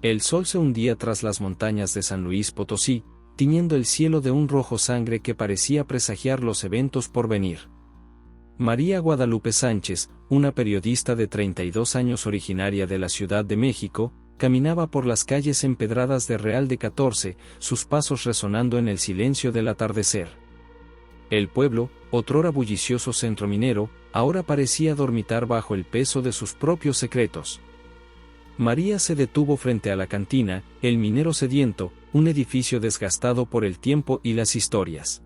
El sol se hundía tras las montañas de San Luis Potosí, tiñendo el cielo de un rojo sangre que parecía presagiar los eventos por venir. María Guadalupe Sánchez, una periodista de 32 años originaria de la Ciudad de México, caminaba por las calles empedradas de Real de 14, sus pasos resonando en el silencio del atardecer. El pueblo, otrora bullicioso centro minero, ahora parecía dormitar bajo el peso de sus propios secretos. María se detuvo frente a la cantina, El Minero Sediento, un edificio desgastado por el tiempo y las historias.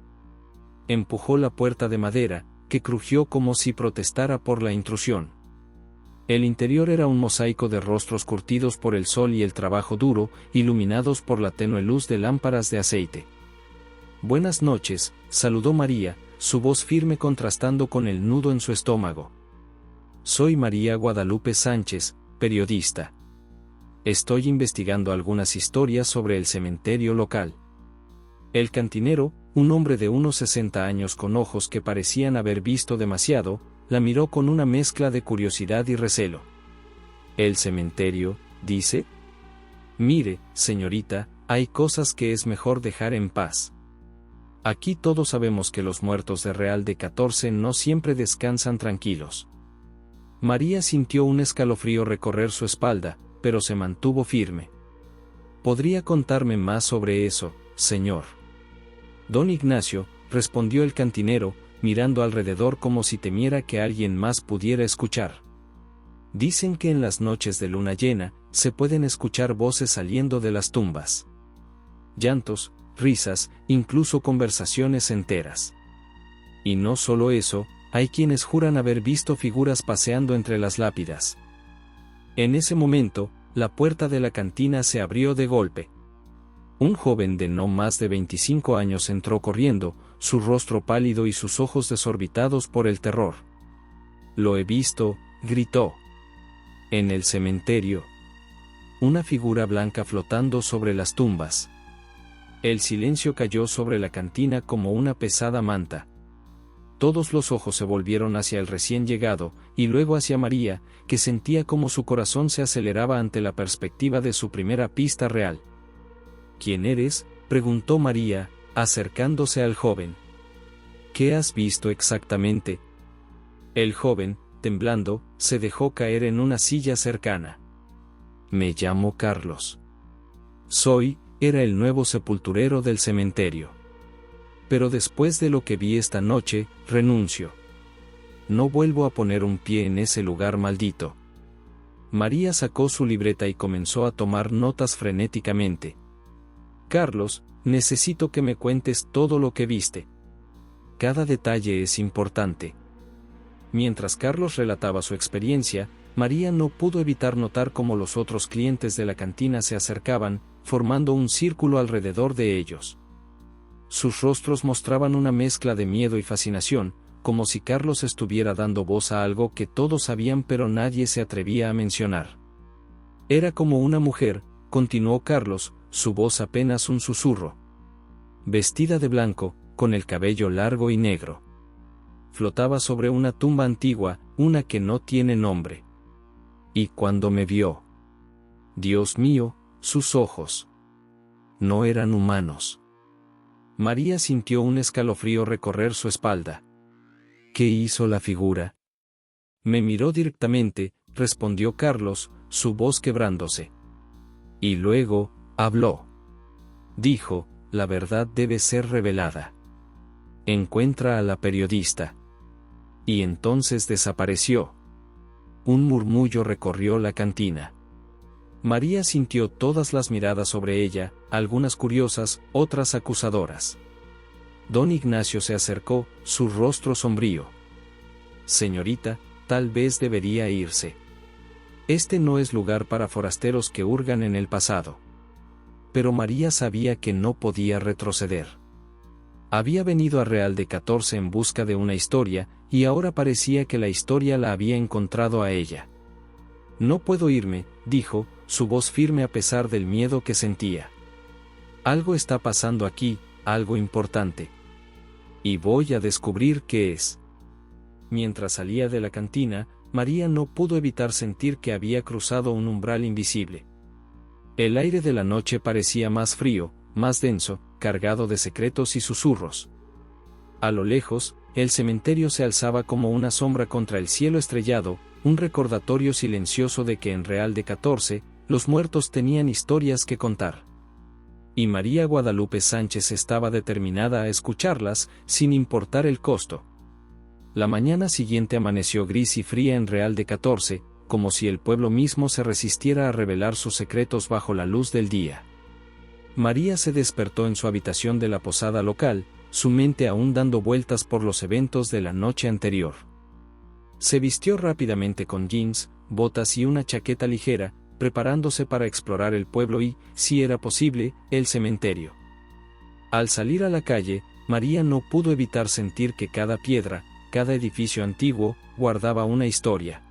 Empujó la puerta de madera, que crujió como si protestara por la intrusión. El interior era un mosaico de rostros curtidos por el sol y el trabajo duro, iluminados por la tenue luz de lámparas de aceite. «Buenas noches», saludó María, su voz firme contrastando con el nudo en su estómago. «Soy María Guadalupe Sánchez, periodista. Estoy investigando algunas historias sobre el cementerio local». El cantinero, un hombre de unos 60 años con ojos que parecían haber visto demasiado, la miró con una mezcla de curiosidad y recelo. «¿El cementerio, dice? Mire, señorita, hay cosas que es mejor dejar en paz. Aquí todos sabemos que los muertos de Real de 14 no siempre descansan tranquilos». María sintió un escalofrío recorrer su espalda, pero se mantuvo firme. «¿Podría contarme más sobre eso, señor?» «Don Ignacio», respondió el cantinero, mirando alrededor como si temiera que alguien más pudiera escuchar. «Dicen que en las noches de luna llena, se pueden escuchar voces saliendo de las tumbas. Llantos, risas, incluso conversaciones enteras. Y no solo eso, hay quienes juran haber visto figuras paseando entre las lápidas». En ese momento, la puerta de la cantina se abrió de golpe. Un joven de no más de 25 años entró corriendo, su rostro pálido y sus ojos desorbitados por el terror. «Lo he visto», gritó. «En el cementerio. Una figura blanca flotando sobre las tumbas». El silencio cayó sobre la cantina como una pesada manta. Todos los ojos se volvieron hacia el recién llegado, y luego hacia María, que sentía como su corazón se aceleraba ante la perspectiva de su primera pista real. «¿Quién eres?», preguntó María, acercándose al joven. «¿Qué has visto exactamente?». El joven, temblando, se dejó caer en una silla cercana. «Me llamo Carlos. Era el nuevo sepulturero del cementerio. Pero después de lo que vi esta noche, renuncio. No vuelvo a poner un pie en ese lugar maldito». María sacó su libreta y comenzó a tomar notas frenéticamente. «Carlos, necesito que me cuentes todo lo que viste. Cada detalle es importante». Mientras Carlos relataba su experiencia, María no pudo evitar notar cómo los otros clientes de la cantina se acercaban, formando un círculo alrededor de ellos. Sus rostros mostraban una mezcla de miedo y fascinación, como si Carlos estuviera dando voz a algo que todos sabían pero nadie se atrevía a mencionar. «Era como una mujer», continuó Carlos, su voz apenas un susurro. «Vestida de blanco, con el cabello largo y negro. Flotaba sobre una tumba antigua, una que no tiene nombre. Y cuando me vio, Dios mío, sus ojos no eran humanos». María sintió un escalofrío recorrer su espalda. «¿Qué hizo la figura?». «Me miró directamente», respondió Carlos, su voz quebrándose. «Y luego, habló. Dijo, la verdad debe ser revelada. Encuentra a la periodista». Y entonces desapareció. Un murmullo recorrió la cantina. María sintió todas las miradas sobre ella, algunas curiosas, otras acusadoras. Don Ignacio se acercó, su rostro sombrío. «Señorita, tal vez debería irse. Este no es lugar para forasteros que hurgan en el pasado». Pero María sabía que no podía retroceder. Había venido a Real de 14 en busca de una historia, y ahora parecía que la historia la había encontrado a ella. «No puedo irme», dijo, su voz firme a pesar del miedo que sentía. «Algo está pasando aquí, algo importante. Y voy a descubrir qué es». Mientras salía de la cantina, María no pudo evitar sentir que había cruzado un umbral invisible. El aire de la noche parecía más frío, más denso, cargado de secretos y susurros. A lo lejos, el cementerio se alzaba como una sombra contra el cielo estrellado, un recordatorio silencioso de que en Real de 14, los muertos tenían historias que contar. Y María Guadalupe Sánchez estaba determinada a escucharlas, sin importar el costo. La mañana siguiente amaneció gris y fría en Real de 14, como si el pueblo mismo se resistiera a revelar sus secretos bajo la luz del día. María se despertó en su habitación de la posada local, su mente aún dando vueltas por los eventos de la noche anterior. Se vistió rápidamente con jeans, botas y una chaqueta ligera, preparándose para explorar el pueblo y, si era posible, el cementerio. Al salir a la calle, María no pudo evitar sentir que cada piedra, cada edificio antiguo, guardaba una historia.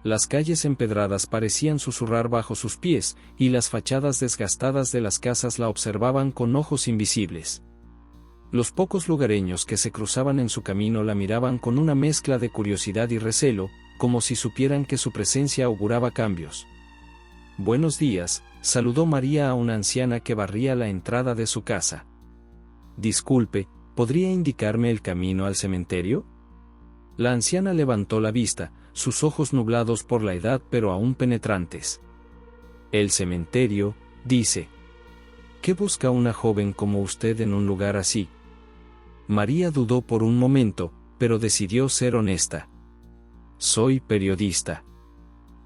Las calles empedradas parecían susurrar bajo sus pies, y las fachadas desgastadas de las casas la observaban con ojos invisibles. Los pocos lugareños que se cruzaban en su camino la miraban con una mezcla de curiosidad y recelo, como si supieran que su presencia auguraba cambios. «Buenos días», saludó María a una anciana que barría la entrada de su casa. «Disculpe, ¿podría indicarme el camino al cementerio?». La anciana levantó la vista, sus ojos nublados por la edad pero aún penetrantes. «El cementerio», dice. «¿Qué busca una joven como usted en un lugar así?». María dudó por un momento, pero decidió ser honesta. «Soy periodista.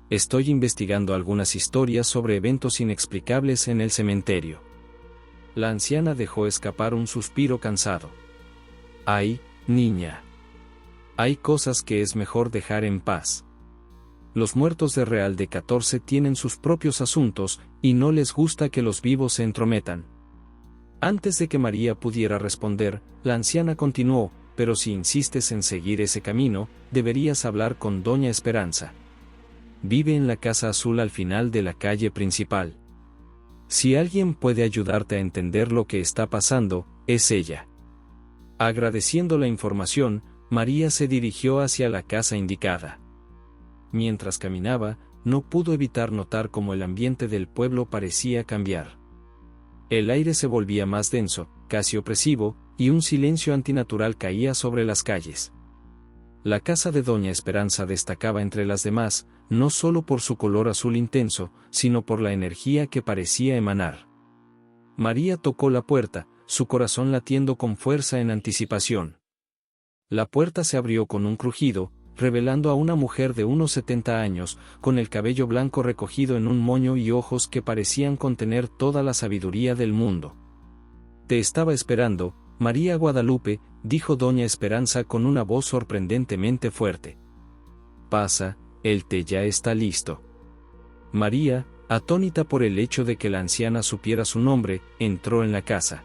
Estoy investigando algunas historias sobre eventos inexplicables en el cementerio». La anciana dejó escapar un suspiro cansado. «Ay, niña. Hay cosas que es mejor dejar en paz. Los muertos de Real de 14 tienen sus propios asuntos, y no les gusta que los vivos se entrometan». Antes de que María pudiera responder, la anciana continuó: «Pero si insistes en seguir ese camino, deberías hablar con Doña Esperanza. Vive en la casa azul al final de la calle principal. Si alguien puede ayudarte a entender lo que está pasando, es ella». Agradeciendo la información, María se dirigió hacia la casa indicada. Mientras caminaba, no pudo evitar notar cómo el ambiente del pueblo parecía cambiar. El aire se volvía más denso, casi opresivo, y un silencio antinatural caía sobre las calles. La casa de Doña Esperanza destacaba entre las demás, no solo por su color azul intenso, sino por la energía que parecía emanar. María tocó la puerta, su corazón latiendo con fuerza en anticipación. La puerta se abrió con un crujido, revelando a una mujer de unos 70 años, con el cabello blanco recogido en un moño y ojos que parecían contener toda la sabiduría del mundo. «Te estaba esperando, María Guadalupe», dijo Doña Esperanza con una voz sorprendentemente fuerte. «Pasa, el té ya está listo». María, atónita por el hecho de que la anciana supiera su nombre, entró en la casa.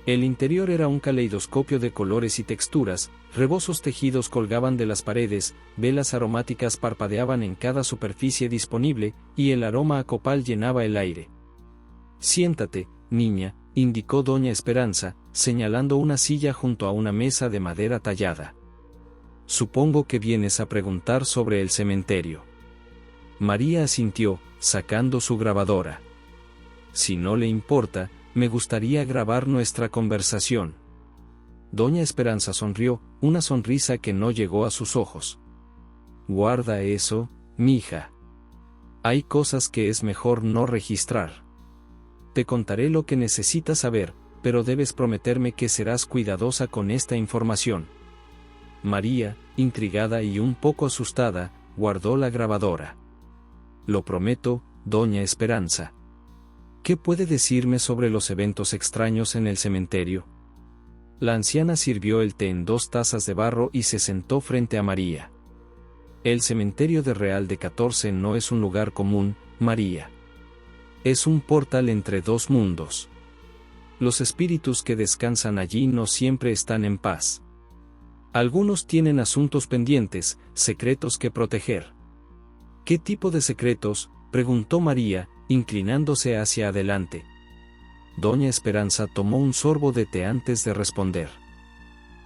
El interior era un caleidoscopio de colores y texturas, rebosos tejidos colgaban de las paredes, velas aromáticas parpadeaban en cada superficie disponible, y el aroma a copal llenaba el aire. «Siéntate, niña», indicó Doña Esperanza, señalando una silla junto a una mesa de madera tallada. «Supongo que vienes a preguntar sobre el cementerio». María asintió, sacando su grabadora. «Si no le importa, me gustaría grabar nuestra conversación». Doña Esperanza sonrió, una sonrisa que no llegó a sus ojos. «Guarda eso, mija. Hay cosas que es mejor no registrar. Te contaré lo que necesitas saber, pero debes prometerme que serás cuidadosa con esta información». María, intrigada y un poco asustada, guardó la grabadora. «Lo prometo, Doña Esperanza». «¿Qué puede decirme sobre los eventos extraños en el cementerio?». La anciana sirvió el té en 2 tazas de barro y se sentó frente a María. «El cementerio de Real de 14 no es un lugar común, María. Es un portal entre 2 mundos. Los espíritus que descansan allí no siempre están en paz. Algunos tienen asuntos pendientes, secretos que proteger». «¿Qué tipo de secretos?», preguntó María, inclinándose hacia adelante. Doña Esperanza tomó un sorbo de té antes de responder.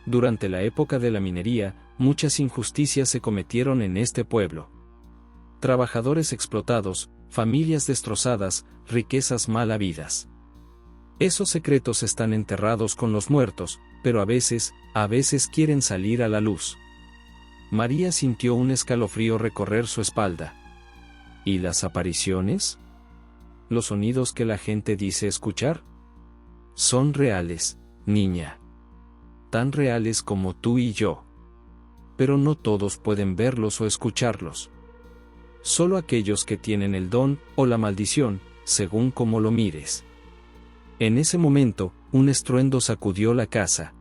«Durante la época de la minería, muchas injusticias se cometieron en este pueblo. Trabajadores explotados, familias destrozadas, riquezas mal habidas. Esos secretos están enterrados con los muertos, pero a veces quieren salir a la luz. María sintió un escalofrío recorrer su espalda. ¿Y las apariciones? ¿Los sonidos que la gente dice escuchar? Son reales, niña. Tan reales como tú y yo. Pero no todos pueden verlos o escucharlos. Solo aquellos que tienen el don o la maldición, según como lo mires. En ese momento, un estruendo sacudió la casa.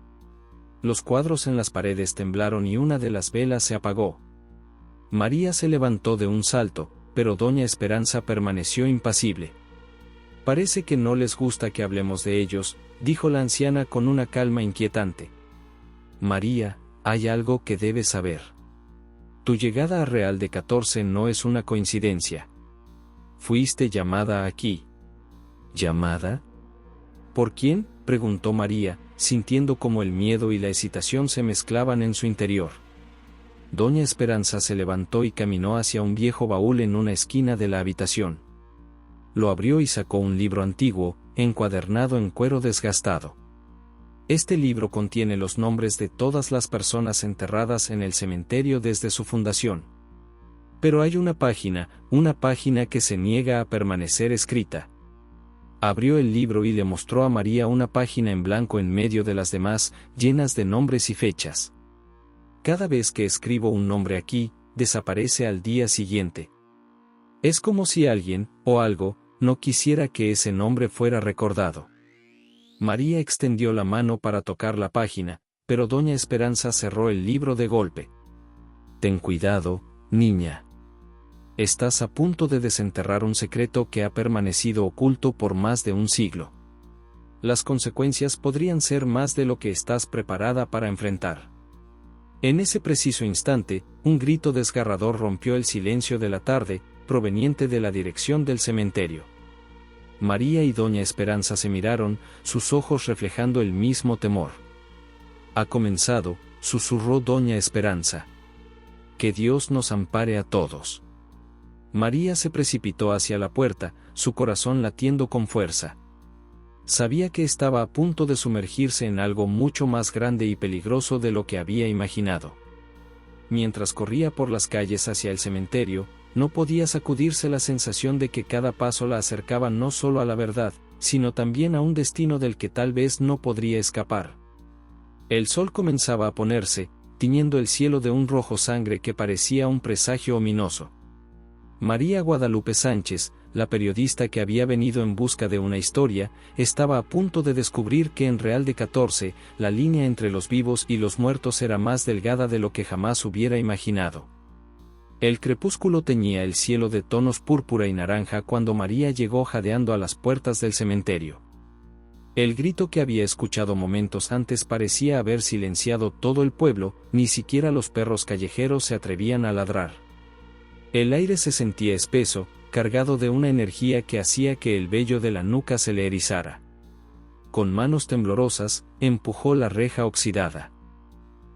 Los cuadros en las paredes temblaron y una de las velas se apagó. María se levantó de un salto, pero doña Esperanza permaneció impasible. Parece que no les gusta que hablemos de ellos, dijo la anciana con una calma inquietante. María, hay algo que debes saber. Tu llegada a Real de 14 no es una coincidencia. Fuiste llamada aquí. ¿Llamada? ¿Por quién?, preguntó María, sintiendo como el miedo y la excitación se mezclaban en su interior. Doña Esperanza se levantó y caminó hacia un viejo baúl en una esquina de la habitación. Lo abrió y sacó un libro antiguo, encuadernado en cuero desgastado. Este libro contiene los nombres de todas las personas enterradas en el cementerio desde su fundación. Pero hay una página que se niega a permanecer escrita. Abrió el libro y le mostró a María una página en blanco en medio de las demás, llenas de nombres y fechas. Cada vez que escribo un nombre aquí, desaparece al día siguiente. Es como si alguien, o algo, no quisiera que ese nombre fuera recordado. María extendió la mano para tocar la página, pero doña Esperanza cerró el libro de golpe. Ten cuidado, niña. Estás a punto de desenterrar un secreto que ha permanecido oculto por más de un siglo. Las consecuencias podrían ser más de lo que estás preparada para enfrentar. En ese preciso instante, un grito desgarrador rompió el silencio de la tarde, proveniente de la dirección del cementerio. María y doña Esperanza se miraron, sus ojos reflejando el mismo temor. Ha comenzado, susurró doña Esperanza. Que Dios nos ampare a todos. María se precipitó hacia la puerta, su corazón latiendo con fuerza. Sabía que estaba a punto de sumergirse en algo mucho más grande y peligroso de lo que había imaginado. Mientras corría por las calles hacia el cementerio, no podía sacudirse la sensación de que cada paso la acercaba no solo a la verdad, sino también a un destino del que tal vez no podría escapar. El sol comenzaba a ponerse, tiñendo el cielo de un rojo sangre que parecía un presagio ominoso. María Guadalupe Sánchez, la periodista que había venido en busca de una historia, estaba a punto de descubrir que en Real de 14, la línea entre los vivos y los muertos era más delgada de lo que jamás hubiera imaginado. El crepúsculo teñía el cielo de tonos púrpura y naranja cuando María llegó jadeando a las puertas del cementerio. El grito que había escuchado momentos antes parecía haber silenciado todo el pueblo, ni siquiera los perros callejeros se atrevían a ladrar. El aire se sentía espeso, cargado de una energía que hacía que el vello de la nuca se le erizara. Con manos temblorosas, empujó la reja oxidada.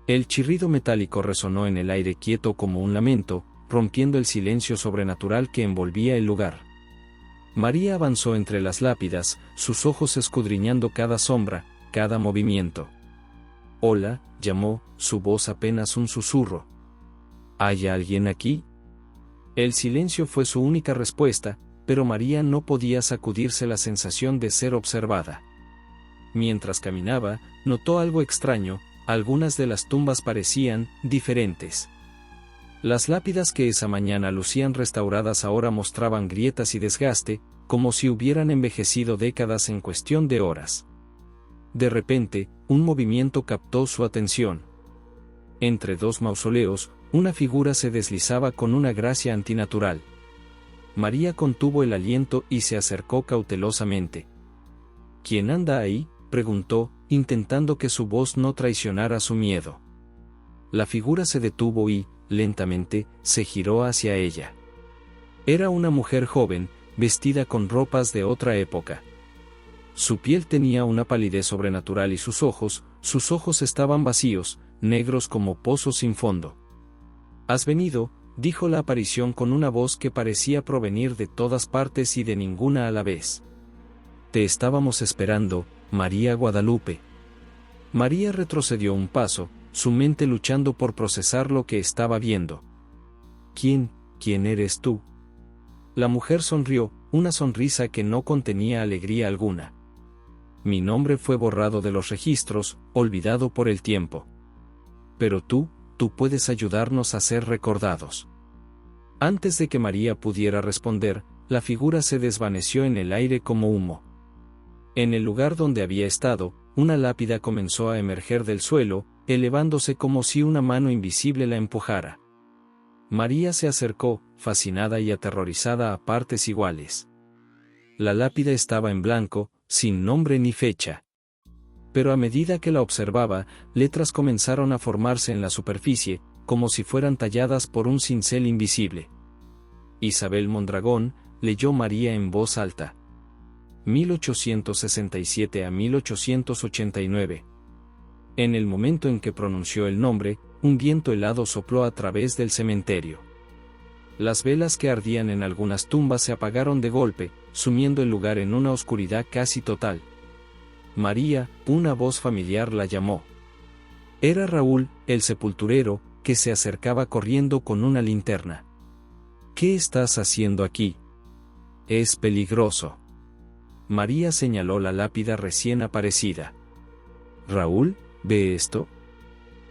El chirrido metálico resonó en el aire quieto como un lamento, rompiendo el silencio sobrenatural que envolvía el lugar. María avanzó entre las lápidas, sus ojos escudriñando cada sombra, cada movimiento. «Hola», llamó, su voz apenas un susurro. «¿Hay alguien aquí?». El silencio fue su única respuesta, pero María no podía sacudirse la sensación de ser observada. Mientras caminaba, notó algo extraño, algunas de las tumbas parecían diferentes. Las lápidas que esa mañana lucían restauradas ahora mostraban grietas y desgaste, como si hubieran envejecido décadas en cuestión de horas. De repente, un movimiento captó su atención. Entre dos mausoleos, una figura se deslizaba con una gracia antinatural. María contuvo el aliento y se acercó cautelosamente. «¿Quién anda ahí?», preguntó, intentando que su voz no traicionara su miedo. La figura se detuvo y, lentamente, se giró hacia ella. Era una mujer joven, vestida con ropas de otra época. Su piel tenía una palidez sobrenatural y sus ojos estaban vacíos, negros como pozos sin fondo. «¿Has venido?», dijo la aparición con una voz que parecía provenir de todas partes y de ninguna a la vez. Te estábamos esperando, María Guadalupe. María retrocedió un paso, su mente luchando por procesar lo que estaba viendo. ¿Quién eres tú? La mujer sonrió, una sonrisa que no contenía alegría alguna. Mi nombre fue borrado de los registros, olvidado por el tiempo. Pero tú puedes ayudarnos a ser recordados. Antes de que María pudiera responder, la figura se desvaneció en el aire como humo. En el lugar donde había estado, una lápida comenzó a emerger del suelo, elevándose como si una mano invisible la empujara. María se acercó, fascinada y aterrorizada a partes iguales. La lápida estaba en blanco, sin nombre ni fecha. Pero a medida que la observaba, letras comenzaron a formarse en la superficie, como si fueran talladas por un cincel invisible. Isabel Mondragón, leyó María en voz alta. 1867 a 1889. En el momento en que pronunció el nombre, un viento helado sopló a través del cementerio. Las velas que ardían en algunas tumbas se apagaron de golpe, sumiendo el lugar en una oscuridad casi total. María, una voz familiar la llamó. Era Raúl, el sepulturero, que se acercaba corriendo con una linterna. ¿Qué estás haciendo aquí? Es peligroso. María señaló la lápida recién aparecida. Raúl, ¿ve esto?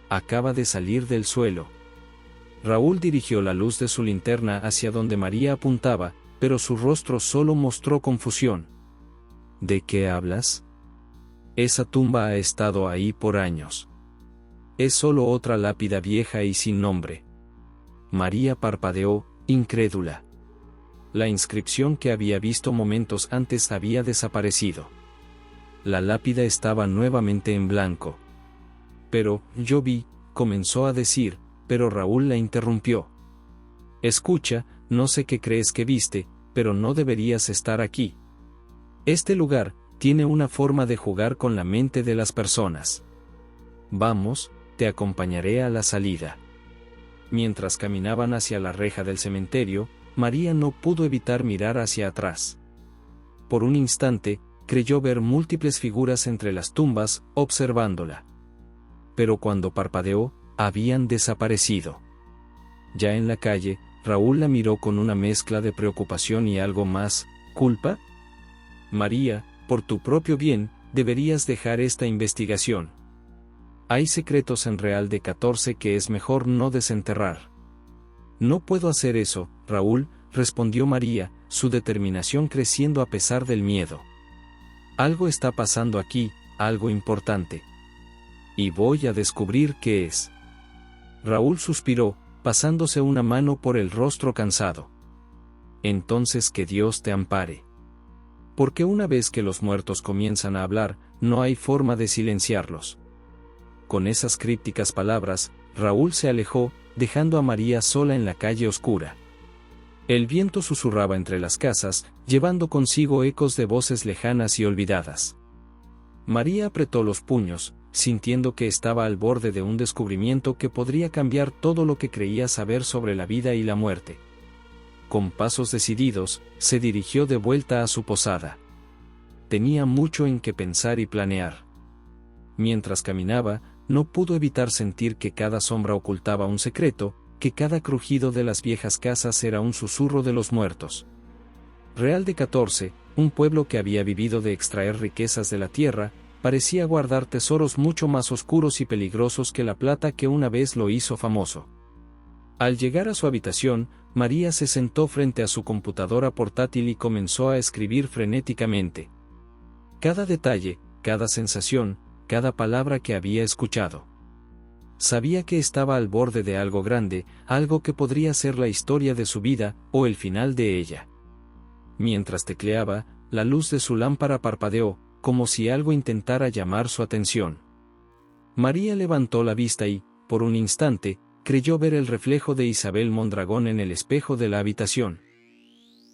Acaba de salir del suelo. Raúl dirigió la luz de su linterna hacia donde María apuntaba, pero su rostro solo mostró confusión. ¿De qué hablas? Esa tumba ha estado ahí por años. Es solo otra lápida vieja y sin nombre. María parpadeó, incrédula. La inscripción que había visto momentos antes había desaparecido. La lápida estaba nuevamente en blanco. Pero, yo vi, comenzó a decir, pero Raúl la interrumpió. Escucha, no sé qué crees que viste, pero no deberías estar aquí. Este lugar tiene una forma de jugar con la mente de las personas. Vamos, te acompañaré a la salida. Mientras caminaban hacia la reja del cementerio, María no pudo evitar mirar hacia atrás. Por un instante, creyó ver múltiples figuras entre las tumbas, observándola. Pero cuando parpadeó, habían desaparecido. Ya en la calle, Raúl la miró con una mezcla de preocupación y algo más, ¿culpa? María, por tu propio bien, deberías dejar esta investigación. Hay secretos en Real de 14 que es mejor no desenterrar. No puedo hacer eso, Raúl, respondió María, su determinación creciendo a pesar del miedo. Algo está pasando aquí, algo importante. Y voy a descubrir qué es. Raúl suspiró, pasándose una mano por el rostro cansado. Entonces que Dios te ampare. Porque una vez que los muertos comienzan a hablar, no hay forma de silenciarlos. Con esas crípticas palabras, Raúl se alejó, dejando a María sola en la calle oscura. El viento susurraba entre las casas, llevando consigo ecos de voces lejanas y olvidadas. María apretó los puños, sintiendo que estaba al borde de un descubrimiento que podría cambiar todo lo que creía saber sobre la vida y la muerte. Con pasos decididos, se dirigió de vuelta a su posada. Tenía mucho en que pensar y planear. Mientras caminaba, no pudo evitar sentir que cada sombra ocultaba un secreto, que cada crujido de las viejas casas era un susurro de los muertos. Real de 14, un pueblo que había vivido de extraer riquezas de la tierra, parecía guardar tesoros mucho más oscuros y peligrosos que la plata que una vez lo hizo famoso. Al llegar a su habitación, María se sentó frente a su computadora portátil y comenzó a escribir frenéticamente. Cada detalle, cada sensación, cada palabra que había escuchado. Sabía que estaba al borde de algo grande, algo que podría ser la historia de su vida, o el final de ella. Mientras tecleaba, la luz de su lámpara parpadeó, como si algo intentara llamar su atención. María levantó la vista y, por un instante, creyó ver el reflejo de Isabel Mondragón en el espejo de la habitación.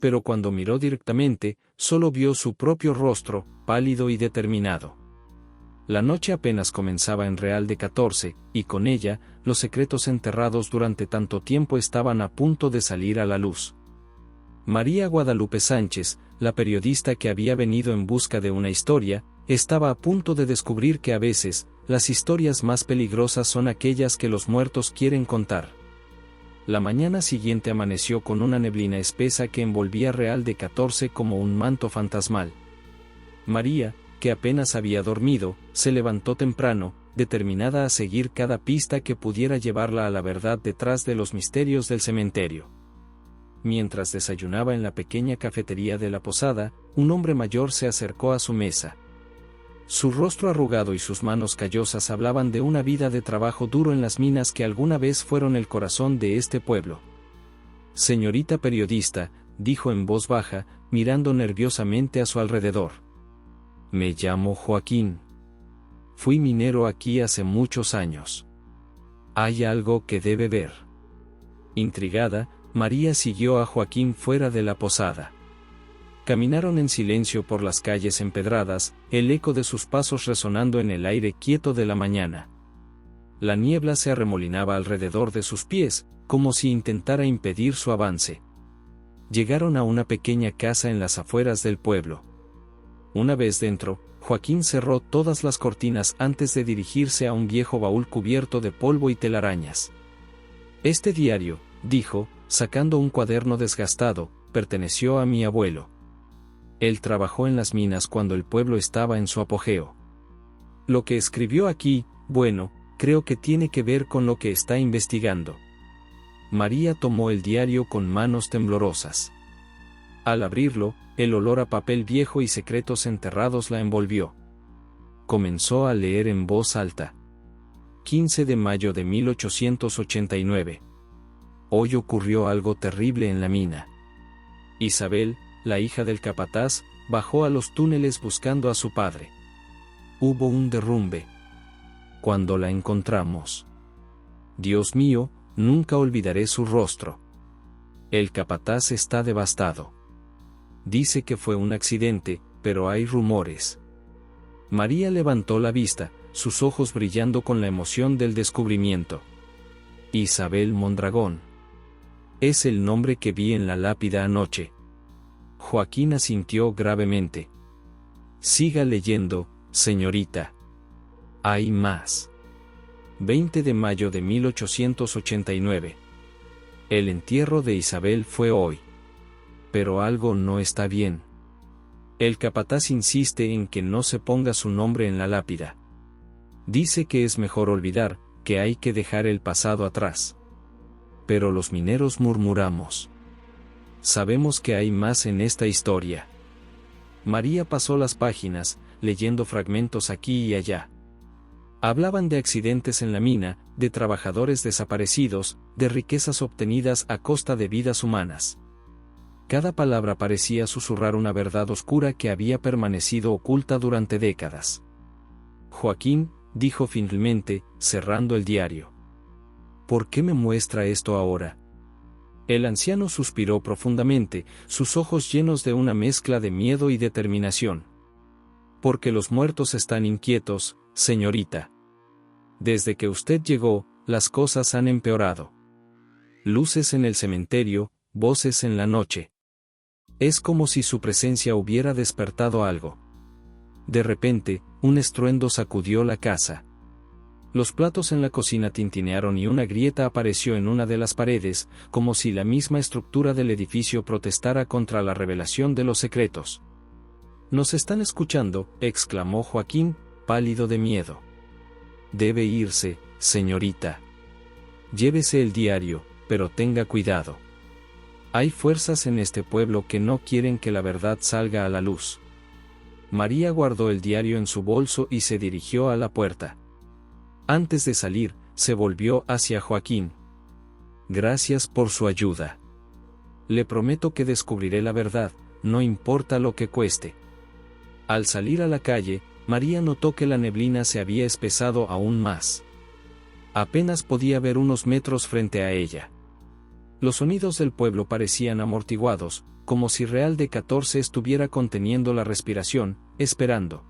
Pero cuando miró directamente, solo vio su propio rostro, pálido y determinado. La noche apenas comenzaba en Real de 14, y con ella, los secretos enterrados durante tanto tiempo estaban a punto de salir a la luz. María Guadalupe Sánchez, la periodista que había venido en busca de una historia, estaba a punto de descubrir que a veces, las historias más peligrosas son aquellas que los muertos quieren contar. La mañana siguiente amaneció con una neblina espesa que envolvía Real de 14 como un manto fantasmal. María, que apenas había dormido, se levantó temprano, determinada a seguir cada pista que pudiera llevarla a la verdad detrás de los misterios del cementerio. Mientras desayunaba en la pequeña cafetería de la posada, un hombre mayor se acercó a su mesa. Su rostro arrugado y sus manos callosas hablaban de una vida de trabajo duro en las minas que alguna vez fueron el corazón de este pueblo. «Señorita periodista», dijo en voz baja, mirando nerviosamente a su alrededor. «Me llamo Joaquín. Fui minero aquí hace muchos años. Hay algo que debe ver». Intrigada, María siguió a Joaquín fuera de la posada. Caminaron en silencio por las calles empedradas, el eco de sus pasos resonando en el aire quieto de la mañana. La niebla se arremolinaba alrededor de sus pies, como si intentara impedir su avance. Llegaron a una pequeña casa en las afueras del pueblo. Una vez dentro, Joaquín cerró todas las cortinas antes de dirigirse a un viejo baúl cubierto de polvo y telarañas. «Este diario», dijo, sacando un cuaderno desgastado, «perteneció a mi abuelo. Él trabajó en las minas cuando el pueblo estaba en su apogeo. Lo que escribió aquí, bueno, creo que tiene que ver con lo que está investigando». María tomó el diario con manos temblorosas. Al abrirlo, el olor a papel viejo y secretos enterrados la envolvió. Comenzó a leer en voz alta. 15 de mayo de 1889. Hoy ocurrió algo terrible en la mina. Isabel, la hija del capataz, bajó a los túneles buscando a su padre. Hubo un derrumbe. Cuando la encontramos. Dios mío, nunca olvidaré su rostro. El capataz está devastado. Dice que fue un accidente, pero hay rumores. María levantó la vista, sus ojos brillando con la emoción del descubrimiento. Isabel Mondragón. Es el nombre que vi en la lápida anoche. Joaquín asintió gravemente. Siga leyendo, señorita. Hay más. 20 de mayo de 1889. El entierro de Isabel fue hoy. Pero algo no está bien. El capataz insiste en que no se ponga su nombre en la lápida. Dice que es mejor olvidar, que hay que dejar el pasado atrás. Pero los mineros murmuramos. Sabemos que hay más en esta historia. María pasó las páginas, leyendo fragmentos aquí y allá. Hablaban de accidentes en la mina, de trabajadores desaparecidos, de riquezas obtenidas a costa de vidas humanas. Cada palabra parecía susurrar una verdad oscura que había permanecido oculta durante décadas. Joaquín, dijo finalmente, cerrando el diario. ¿Por qué me muestra esto ahora? El anciano suspiró profundamente, sus ojos llenos de una mezcla de miedo y determinación. Porque los muertos están inquietos, señorita. Desde que usted llegó, las cosas han empeorado. Luces en el cementerio, voces en la noche. Es como si su presencia hubiera despertado algo. De repente, un estruendo sacudió la casa. Los platos en la cocina tintinearon y una grieta apareció en una de las paredes, como si la misma estructura del edificio protestara contra la revelación de los secretos. «Nos están escuchando», exclamó Joaquín, pálido de miedo. «Debe irse, señorita. Llévese el diario, pero tenga cuidado. Hay fuerzas en este pueblo que no quieren que la verdad salga a la luz». María guardó el diario en su bolso y se dirigió a la puerta. Antes de salir, se volvió hacia Joaquín. «Gracias por su ayuda. Le prometo que descubriré la verdad, no importa lo que cueste». Al salir a la calle, María notó que la neblina se había espesado aún más. Apenas podía ver unos metros frente a ella. Los sonidos del pueblo parecían amortiguados, como si Real de 14 estuviera conteniendo la respiración, esperando.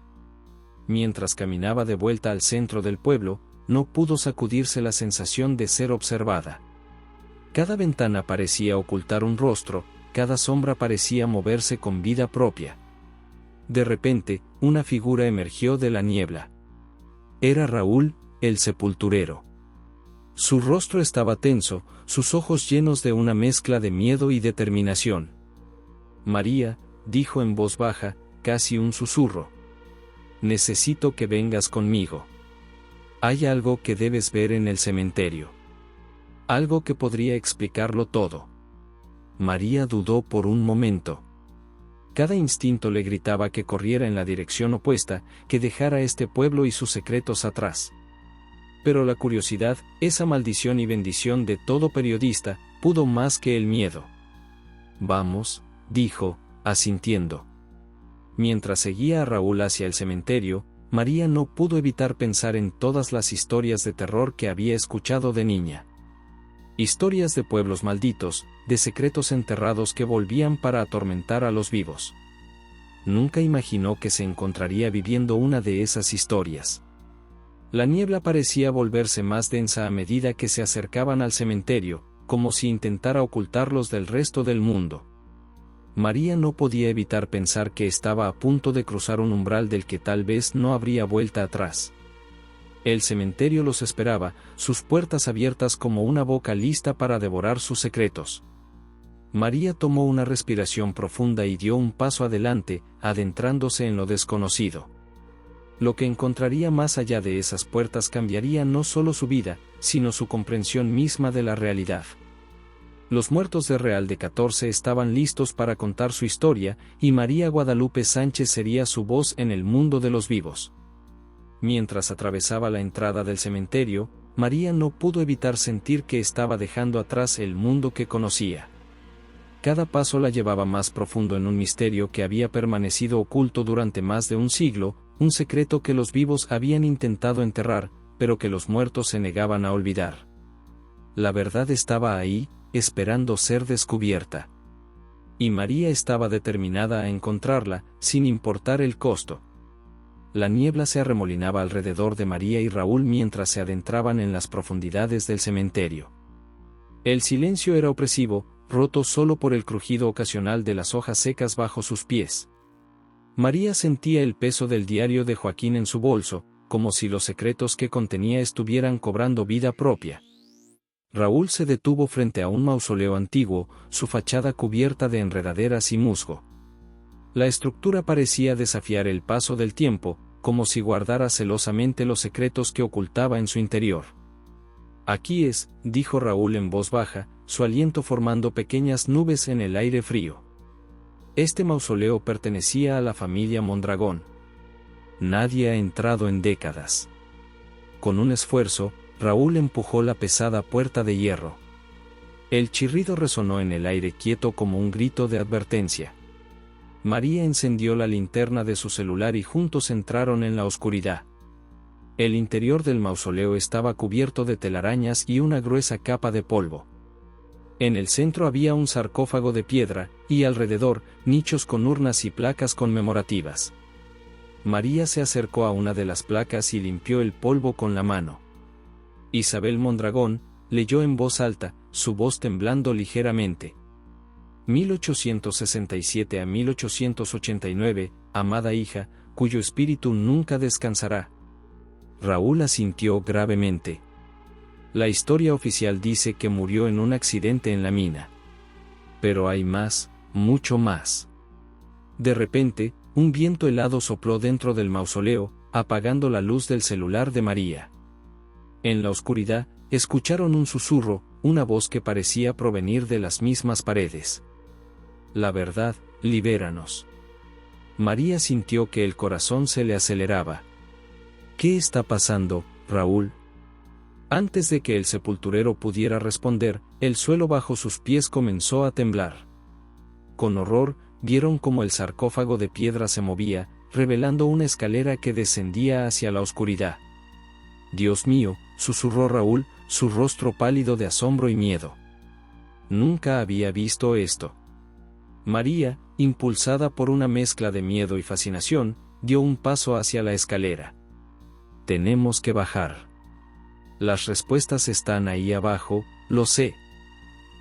Mientras caminaba de vuelta al centro del pueblo, no pudo sacudirse la sensación de ser observada. Cada ventana parecía ocultar un rostro, cada sombra parecía moverse con vida propia. De repente, una figura emergió de la niebla. Era Raúl, el sepulturero. Su rostro estaba tenso, sus ojos llenos de una mezcla de miedo y determinación. «María», dijo en voz baja, casi un susurro. «Necesito que vengas conmigo. Hay algo que debes ver en el cementerio. Algo que podría explicarlo todo». María dudó por un momento. Cada instinto le gritaba que corriera en la dirección opuesta, que dejara este pueblo y sus secretos atrás. Pero la curiosidad, esa maldición y bendición de todo periodista, pudo más que el miedo. «Vamos», dijo, asintiendo. Mientras seguía a Raúl hacia el cementerio, María no pudo evitar pensar en todas las historias de terror que había escuchado de niña. Historias de pueblos malditos, de secretos enterrados que volvían para atormentar a los vivos. Nunca imaginó que se encontraría viviendo una de esas historias. La niebla parecía volverse más densa a medida que se acercaban al cementerio, como si intentara ocultarlos del resto del mundo. María no podía evitar pensar que estaba a punto de cruzar un umbral del que tal vez no habría vuelta atrás. El cementerio los esperaba, sus puertas abiertas como una boca lista para devorar sus secretos. María tomó una respiración profunda y dio un paso adelante, adentrándose en lo desconocido. Lo que encontraría más allá de esas puertas cambiaría no solo su vida, sino su comprensión misma de la realidad. Los muertos de Real de 14 estaban listos para contar su historia, y María Guadalupe Sánchez sería su voz en el mundo de los vivos. Mientras atravesaba la entrada del cementerio, María no pudo evitar sentir que estaba dejando atrás el mundo que conocía. Cada paso la llevaba más profundo en un misterio que había permanecido oculto durante más de un siglo, un secreto que los vivos habían intentado enterrar, pero que los muertos se negaban a olvidar. La verdad estaba ahí, esperando ser descubierta. Y María estaba determinada a encontrarla, sin importar el costo. La niebla se arremolinaba alrededor de María y Raúl mientras se adentraban en las profundidades del cementerio. El silencio era opresivo, roto solo por el crujido ocasional de las hojas secas bajo sus pies. María sentía el peso del diario de Joaquín en su bolso, como si los secretos que contenía estuvieran cobrando vida propia. Raúl se detuvo frente a un mausoleo antiguo, su fachada cubierta de enredaderas y musgo. La estructura parecía desafiar el paso del tiempo, como si guardara celosamente los secretos que ocultaba en su interior. «Aquí es», dijo Raúl en voz baja, su aliento formando pequeñas nubes en el aire frío. Este mausoleo pertenecía a la familia Mondragón. Nadie ha entrado en décadas. Con un esfuerzo, Raúl empujó la pesada puerta de hierro. El chirrido resonó en el aire quieto como un grito de advertencia. María encendió la linterna de su celular y juntos entraron en la oscuridad. El interior del mausoleo estaba cubierto de telarañas y una gruesa capa de polvo. En el centro había un sarcófago de piedra, y alrededor, nichos con urnas y placas conmemorativas. María se acercó a una de las placas y limpió el polvo con la mano. Isabel Mondragón, leyó en voz alta, su voz temblando ligeramente. 1867 a 1889, amada hija, cuyo espíritu nunca descansará. Raúl asintió gravemente. La historia oficial dice que murió en un accidente en la mina. Pero hay más, mucho más. De repente, un viento helado sopló dentro del mausoleo, apagando la luz del celular de María. En la oscuridad, escucharon un susurro, una voz que parecía provenir de las mismas paredes. La verdad, libéranos. María sintió que el corazón se le aceleraba. ¿Qué está pasando, Raúl? Antes de que el sepulturero pudiera responder, el suelo bajo sus pies comenzó a temblar. Con horror, vieron cómo el sarcófago de piedra se movía, revelando una escalera que descendía hacia la oscuridad. «Dios mío», susurró Raúl, su rostro pálido de asombro y miedo. Nunca había visto esto. María, impulsada por una mezcla de miedo y fascinación, dio un paso hacia la escalera. «Tenemos que bajar». Las respuestas están ahí abajo, lo sé.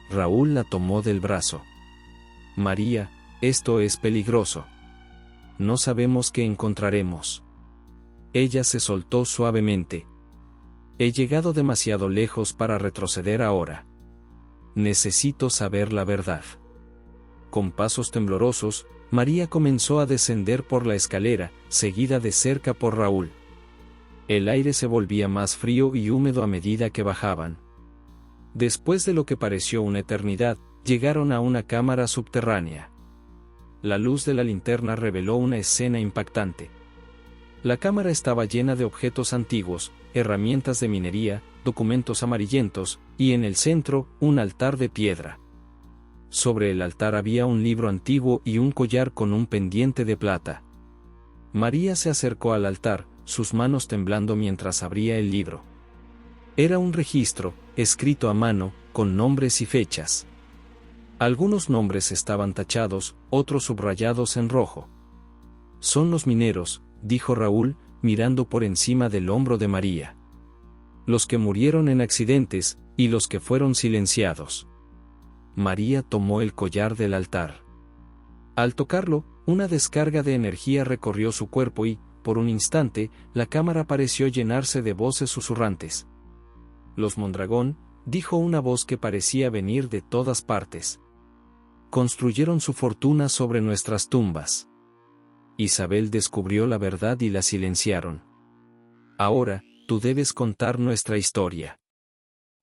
Raúl la tomó del brazo. María, esto es peligroso. No sabemos qué encontraremos. Ella se soltó suavemente. He llegado demasiado lejos para retroceder ahora. Necesito saber la verdad. Con pasos temblorosos, María comenzó a descender por la escalera, seguida de cerca por Raúl. El aire se volvía más frío y húmedo a medida que bajaban. Después de lo que pareció una eternidad, llegaron a una cámara subterránea. La luz de la linterna reveló una escena impactante. La cámara estaba llena de objetos antiguos, herramientas de minería, documentos amarillentos, y en el centro, un altar de piedra. Sobre el altar había un libro antiguo y un collar con un pendiente de plata. María se acercó al altar, sus manos temblando mientras abría el libro. Era un registro, escrito a mano, con nombres y fechas. Algunos nombres estaban tachados, otros subrayados en rojo. Son los mineros, dijo Raúl, mirando por encima del hombro de María. Los que murieron en accidentes, y los que fueron silenciados. María tomó el collar del altar. Al tocarlo, una descarga de energía recorrió su cuerpo y, por un instante, la cámara pareció llenarse de voces susurrantes. Los Mondragón, dijo una voz que parecía venir de todas partes. Construyeron su fortuna sobre nuestras tumbas. Isabel descubrió la verdad y la silenciaron. Ahora, tú debes contar nuestra historia.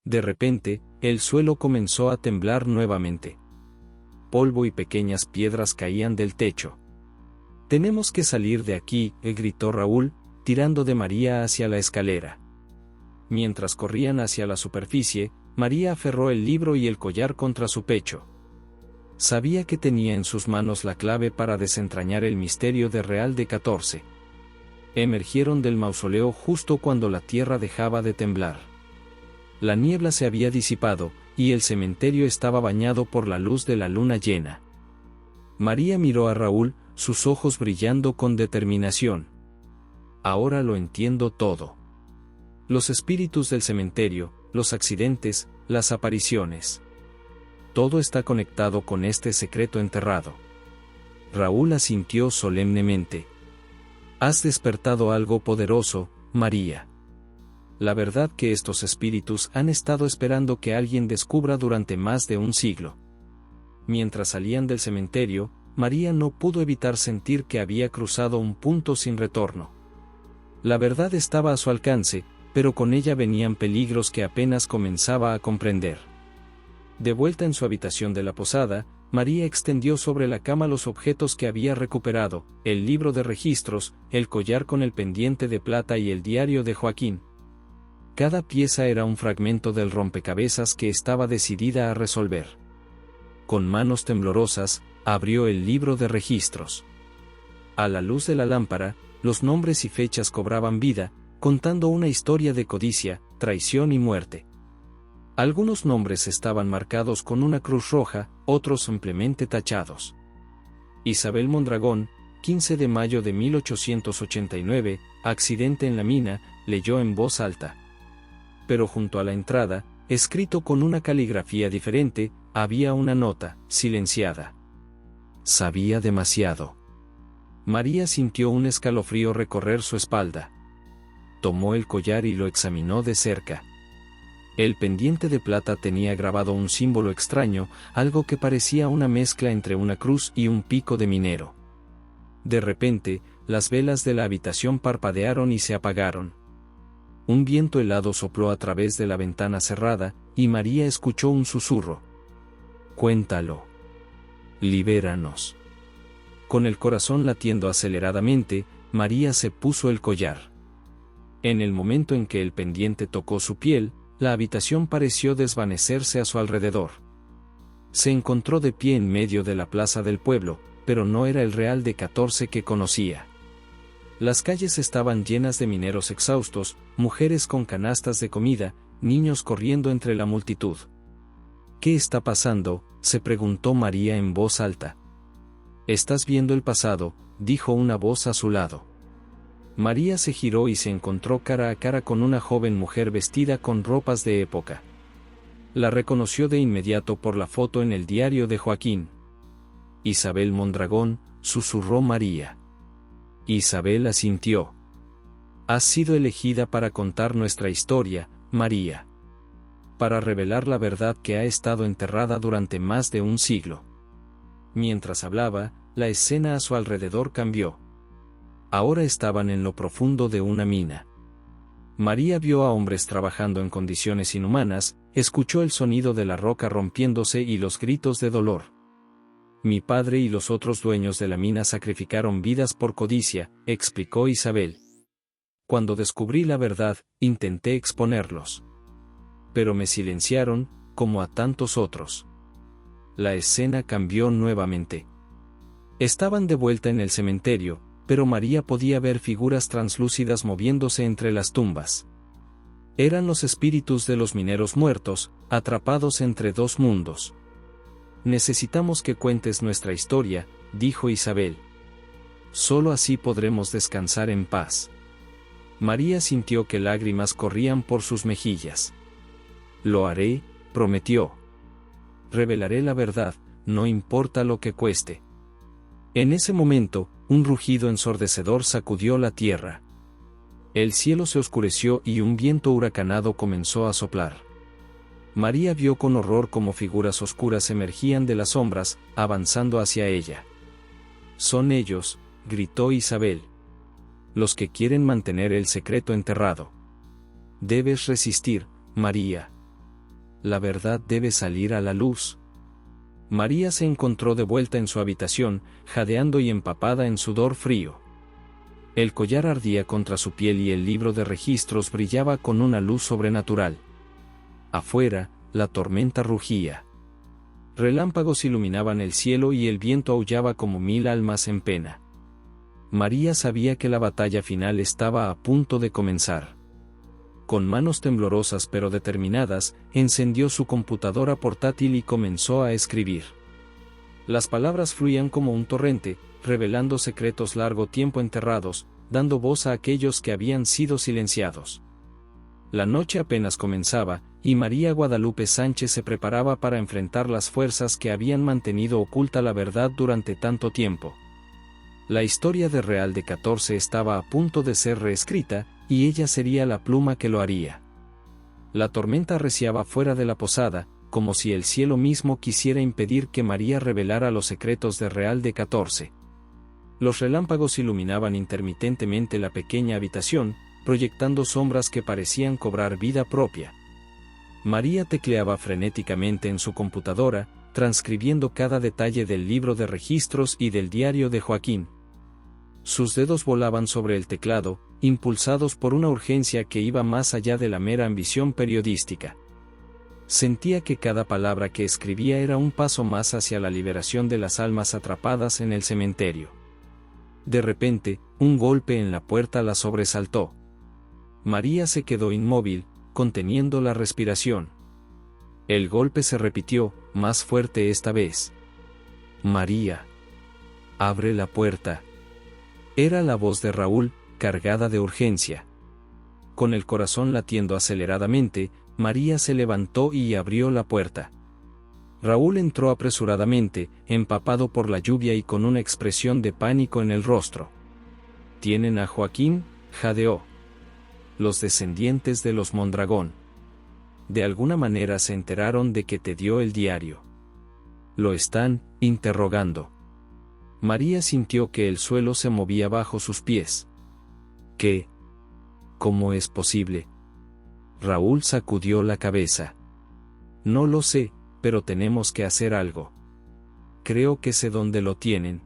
De repente, el suelo comenzó a temblar nuevamente. Polvo y pequeñas piedras caían del techo. Tenemos que salir de aquí, gritó Raúl, tirando de María hacia la escalera. Mientras corrían hacia la superficie, María aferró el libro y el collar contra su pecho. Sabía que tenía en sus manos la clave para desentrañar el misterio de Real de 14. Emergieron del mausoleo justo cuando la tierra dejaba de temblar. La niebla se había disipado, y el cementerio estaba bañado por la luz de la luna llena. María miró a Raúl, sus ojos brillando con determinación. Ahora lo entiendo todo. Los espíritus del cementerio, los accidentes, las apariciones. Todo está conectado con este secreto enterrado. Raúl asintió solemnemente. Has despertado algo poderoso, María. La verdad que estos espíritus han estado esperando que alguien descubra durante más de un siglo. Mientras salían del cementerio, María no pudo evitar sentir que había cruzado un punto sin retorno. La verdad estaba a su alcance, pero con ella venían peligros que apenas comenzaba a comprender. De vuelta en su habitación de la posada, María extendió sobre la cama los objetos que había recuperado, el libro de registros, el collar con el pendiente de plata y el diario de Joaquín. Cada pieza era un fragmento del rompecabezas que estaba decidida a resolver. Con manos temblorosas, abrió el libro de registros. A la luz de la lámpara, los nombres y fechas cobraban vida, contando una historia de codicia, traición y muerte. Algunos nombres estaban marcados con una cruz roja, otros simplemente tachados. Isabel Mondragón, 15 de mayo de 1889, accidente en la mina, leyó en voz alta. Pero junto a la entrada, escrito con una caligrafía diferente, había una nota, silenciada. Sabía demasiado. María sintió un escalofrío recorrer su espalda. Tomó el collar y lo examinó de cerca. El pendiente de plata tenía grabado un símbolo extraño, algo que parecía una mezcla entre una cruz y un pico de minero. De repente, las velas de la habitación parpadearon y se apagaron. Un viento helado sopló a través de la ventana cerrada, y María escuchó un susurro. Cuéntalo. Libéranos. Con el corazón latiendo aceleradamente, María se puso el collar. En el momento en que el pendiente tocó su piel, la habitación pareció desvanecerse a su alrededor. Se encontró de pie en medio de la plaza del pueblo, pero no era el Real de 14 que conocía. Las calles estaban llenas de mineros exhaustos, mujeres con canastas de comida, niños corriendo entre la multitud. ¿Qué está pasando?, se preguntó María en voz alta. Estás viendo el pasado, dijo una voz a su lado. María se giró y se encontró cara a cara con una joven mujer vestida con ropas de época. La reconoció de inmediato por la foto en el diario de Joaquín. Isabel Mondragón, susurró María. Isabel asintió. Has sido elegida para contar nuestra historia, María. Para revelar la verdad que ha estado enterrada durante más de un siglo. Mientras hablaba, la escena a su alrededor cambió. Ahora estaban en lo profundo de una mina. María vio a hombres trabajando en condiciones inhumanas, escuchó el sonido de la roca rompiéndose y los gritos de dolor. Mi padre y los otros dueños de la mina sacrificaron vidas por codicia, explicó Isabel. Cuando descubrí la verdad, intenté exponerlos. Pero me silenciaron, como a tantos otros. La escena cambió nuevamente. Estaban de vuelta en el cementerio, pero María podía ver figuras translúcidas moviéndose entre las tumbas. Eran los espíritus de los mineros muertos, atrapados entre dos mundos. Necesitamos que cuentes nuestra historia, dijo Isabel. Solo así podremos descansar en paz. María sintió que lágrimas corrían por sus mejillas. Lo haré, prometió. Revelaré la verdad, no importa lo que cueste. En ese momento, un rugido ensordecedor sacudió la tierra. El cielo se oscureció y un viento huracanado comenzó a soplar. María vio con horror cómo figuras oscuras emergían de las sombras, avanzando hacia ella. Son ellos, gritó Isabel. Los que quieren mantener el secreto enterrado. Debes resistir, María. La verdad debe salir a la luz. María se encontró de vuelta en su habitación, jadeando y empapada en sudor frío. El collar ardía contra su piel y el libro de registros brillaba con una luz sobrenatural. Afuera, la tormenta rugía. Relámpagos iluminaban el cielo y el viento aullaba como 1000 almas en pena. María sabía que la batalla final estaba a punto de comenzar. Con manos temblorosas pero determinadas, encendió su computadora portátil y comenzó a escribir. Las palabras fluían como un torrente, revelando secretos largo tiempo enterrados, dando voz a aquellos que habían sido silenciados. La noche apenas comenzaba, y María Guadalupe Sánchez se preparaba para enfrentar las fuerzas que habían mantenido oculta la verdad durante tanto tiempo. La historia de Real de 14 estaba a punto de ser reescrita, y ella sería la pluma que lo haría. La tormenta arreciaba fuera de la posada, como si el cielo mismo quisiera impedir que María revelara los secretos de Real de 14. Los relámpagos iluminaban intermitentemente la pequeña habitación, proyectando sombras que parecían cobrar vida propia. María tecleaba frenéticamente en su computadora, transcribiendo cada detalle del libro de registros y del diario de Joaquín. Sus dedos volaban sobre el teclado, impulsados por una urgencia que iba más allá de la mera ambición periodística. Sentía que cada palabra que escribía era un paso más hacia la liberación de las almas atrapadas en el cementerio. De repente, un golpe en la puerta la sobresaltó. María se quedó inmóvil, conteniendo la respiración. El golpe se repitió, más fuerte esta vez. María. Abre la puerta. Era la voz de Raúl, cargada de urgencia. Con el corazón latiendo aceleradamente, María se levantó y abrió la puerta. Raúl entró apresuradamente, empapado por la lluvia y con una expresión de pánico en el rostro. ¿Tienen a Joaquín?, jadeó. Los descendientes de los Mondragón. De alguna manera se enteraron de que te dio el diario. Lo están interrogando. María sintió que el suelo se movía bajo sus pies. ¿Qué? ¿Cómo es posible? Raúl sacudió la cabeza. No lo sé, pero tenemos que hacer algo. Creo que sé dónde lo tienen.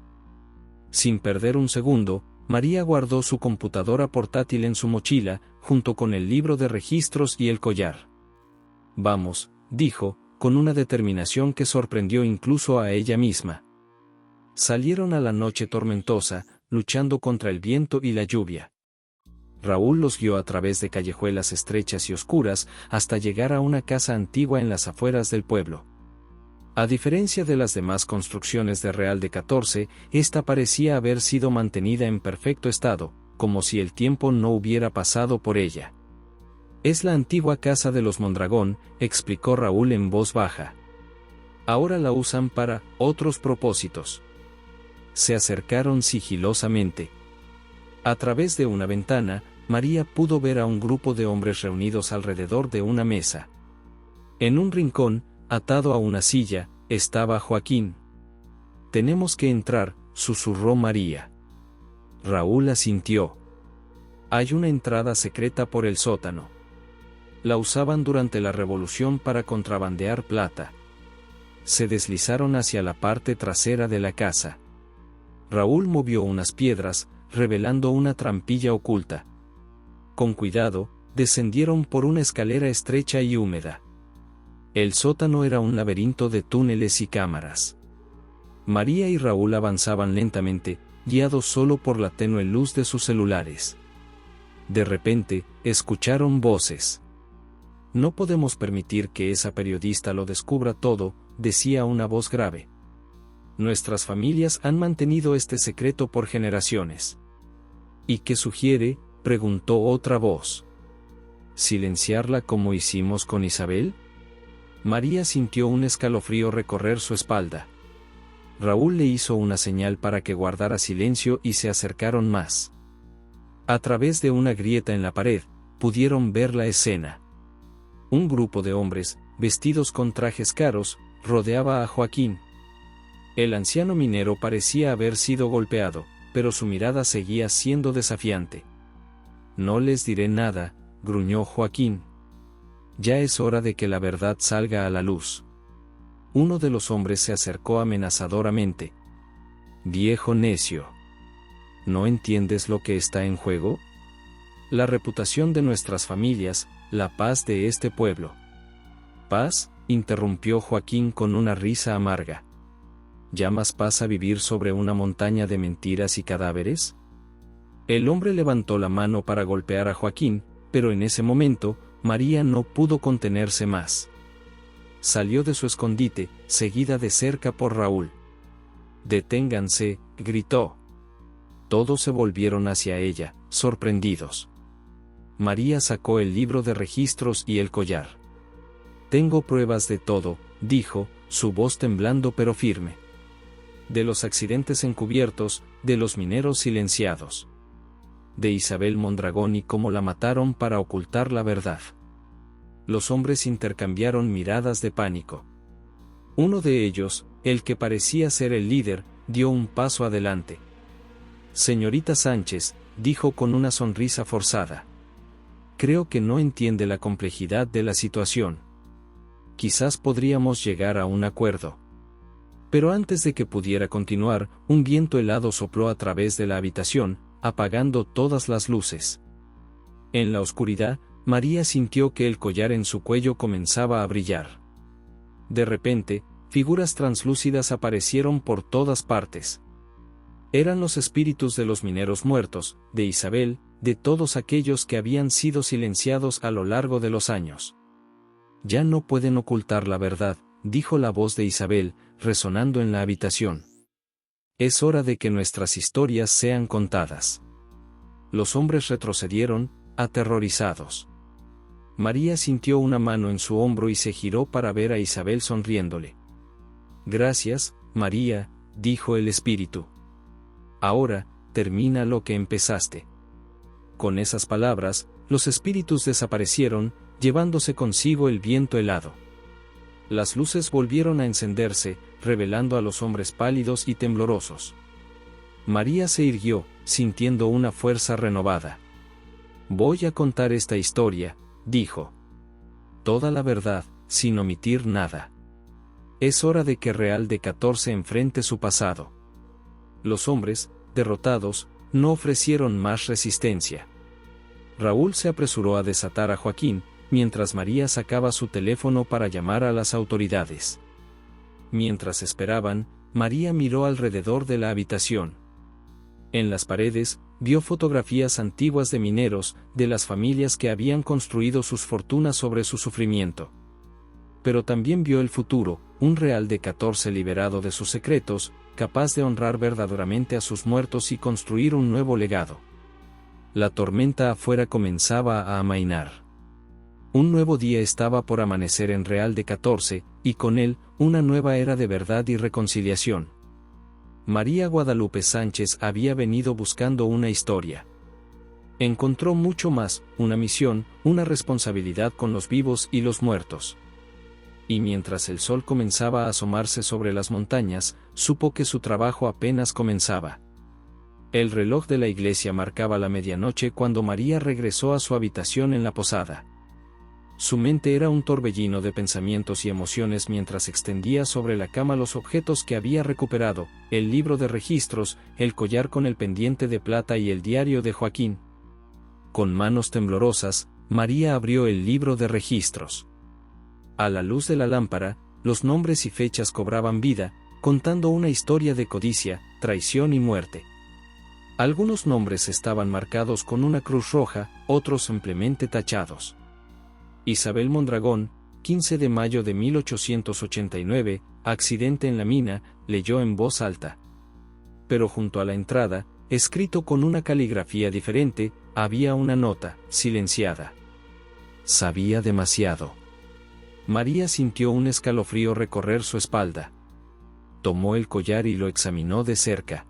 Sin perder un segundo, María guardó su computadora portátil en su mochila, junto con el libro de registros y el collar. Vamos, dijo, con una determinación que sorprendió incluso a ella misma. Salieron a la noche tormentosa, luchando contra el viento y la lluvia. Raúl los guió a través de callejuelas estrechas y oscuras, hasta llegar a una casa antigua en las afueras del pueblo. A diferencia de las demás construcciones de Real de 14, esta parecía haber sido mantenida en perfecto estado, como si el tiempo no hubiera pasado por ella. Es la antigua casa de los Mondragón, explicó Raúl en voz baja. Ahora la usan para otros propósitos. Se acercaron sigilosamente. A través de una ventana, María pudo ver a un grupo de hombres reunidos alrededor de una mesa. En un rincón, atado a una silla, estaba Joaquín. «Tenemos que entrar», susurró María. Raúl asintió. «Hay una entrada secreta por el sótano. La usaban durante la Revolución para contrabandear plata». Se deslizaron hacia la parte trasera de la casa. Raúl movió unas piedras, revelando una trampilla oculta. Con cuidado, descendieron por una escalera estrecha y húmeda. El sótano era un laberinto de túneles y cámaras. María y Raúl avanzaban lentamente, guiados solo por la tenue luz de sus celulares. De repente, escucharon voces. «No podemos permitir que esa periodista lo descubra todo», decía una voz grave. «Nuestras familias han mantenido este secreto por generaciones». «¿Y qué sugiere?», preguntó otra voz. «¿Silenciarla como hicimos con Isabel?». María sintió un escalofrío recorrer su espalda. Raúl le hizo una señal para que guardara silencio y se acercaron más. A través de una grieta en la pared, pudieron ver la escena. Un grupo de hombres, vestidos con trajes caros, rodeaba a Joaquín. El anciano minero parecía haber sido golpeado, pero su mirada seguía siendo desafiante. «No les diré nada», gruñó Joaquín. «Ya es hora de que la verdad salga a la luz». Uno de los hombres se acercó amenazadoramente. «Viejo necio. ¿No entiendes lo que está en juego? La reputación de nuestras familias, la paz de este pueblo». «¿Paz?», interrumpió Joaquín con una risa amarga. «¿Llamas paz a vivir sobre una montaña de mentiras y cadáveres?». El hombre levantó la mano para golpear a Joaquín, pero en ese momento, María no pudo contenerse más. Salió de su escondite, seguida de cerca por Raúl. «Deténganse», gritó. Todos se volvieron hacia ella, sorprendidos. María sacó el libro de registros y el collar. «Tengo pruebas de todo», dijo, su voz temblando pero firme. «De los accidentes encubiertos, de los mineros silenciados. De Isabel Mondragón y cómo la mataron para ocultar la verdad». Los hombres intercambiaron miradas de pánico. Uno de ellos, el que parecía ser el líder, dio un paso adelante. «Señorita Sánchez», dijo con una sonrisa forzada. «Creo que no entiende la complejidad de la situación. Quizás podríamos llegar a un acuerdo». Pero antes de que pudiera continuar, un viento helado sopló a través de la habitación, apagando todas las luces. En la oscuridad, María sintió que el collar en su cuello comenzaba a brillar. De repente, figuras translúcidas aparecieron por todas partes. Eran los espíritus de los mineros muertos, de Isabel, de todos aquellos que habían sido silenciados a lo largo de los años. «Ya no pueden ocultar la verdad», dijo la voz de Isabel, resonando en la habitación. «Es hora de que nuestras historias sean contadas». Los hombres retrocedieron, aterrorizados. María sintió una mano en su hombro y se giró para ver a Isabel sonriéndole. «Gracias, María», dijo el espíritu. «Ahora, termina lo que empezaste». Con esas palabras, los espíritus desaparecieron, llevándose consigo el viento helado. Las luces volvieron a encenderse, revelando a los hombres pálidos y temblorosos. María se irguió, sintiendo una fuerza renovada. «Voy a contar esta historia», dijo. «Toda la verdad, sin omitir nada. Es hora de que Real de 14 enfrente su pasado». Los hombres, derrotados, no ofrecieron más resistencia. Raúl se apresuró a desatar a Joaquín, mientras María sacaba su teléfono para llamar a las autoridades. Mientras esperaban, María miró alrededor de la habitación. En las paredes, vio fotografías antiguas de mineros, de las familias que habían construido sus fortunas sobre su sufrimiento. Pero también vio el futuro, un Real de 14 liberado de sus secretos, capaz de honrar verdaderamente a sus muertos y construir un nuevo legado. La tormenta afuera comenzaba a amainar. Un nuevo día estaba por amanecer en Real de 14, y con él, una nueva era de verdad y reconciliación. María Guadalupe Sánchez había venido buscando una historia. Encontró mucho más, una misión, una responsabilidad con los vivos y los muertos. Y mientras el sol comenzaba a asomarse sobre las montañas, supo que su trabajo apenas comenzaba. El reloj de la iglesia marcaba la medianoche cuando María regresó a su habitación en la posada. Su mente era un torbellino de pensamientos y emociones mientras extendía sobre la cama los objetos que había recuperado, el libro de registros, el collar con el pendiente de plata y el diario de Joaquín. Con manos temblorosas, María abrió el libro de registros. A la luz de la lámpara, los nombres y fechas cobraban vida, contando una historia de codicia, traición y muerte. Algunos nombres estaban marcados con una cruz roja, otros simplemente tachados. Isabel Mondragón, 15 de mayo de 1889, accidente en la mina, leyó en voz alta. Pero junto a la entrada, escrito con una caligrafía diferente, había una nota, silenciada. Sabía demasiado. María sintió un escalofrío recorrer su espalda. Tomó el collar y lo examinó de cerca.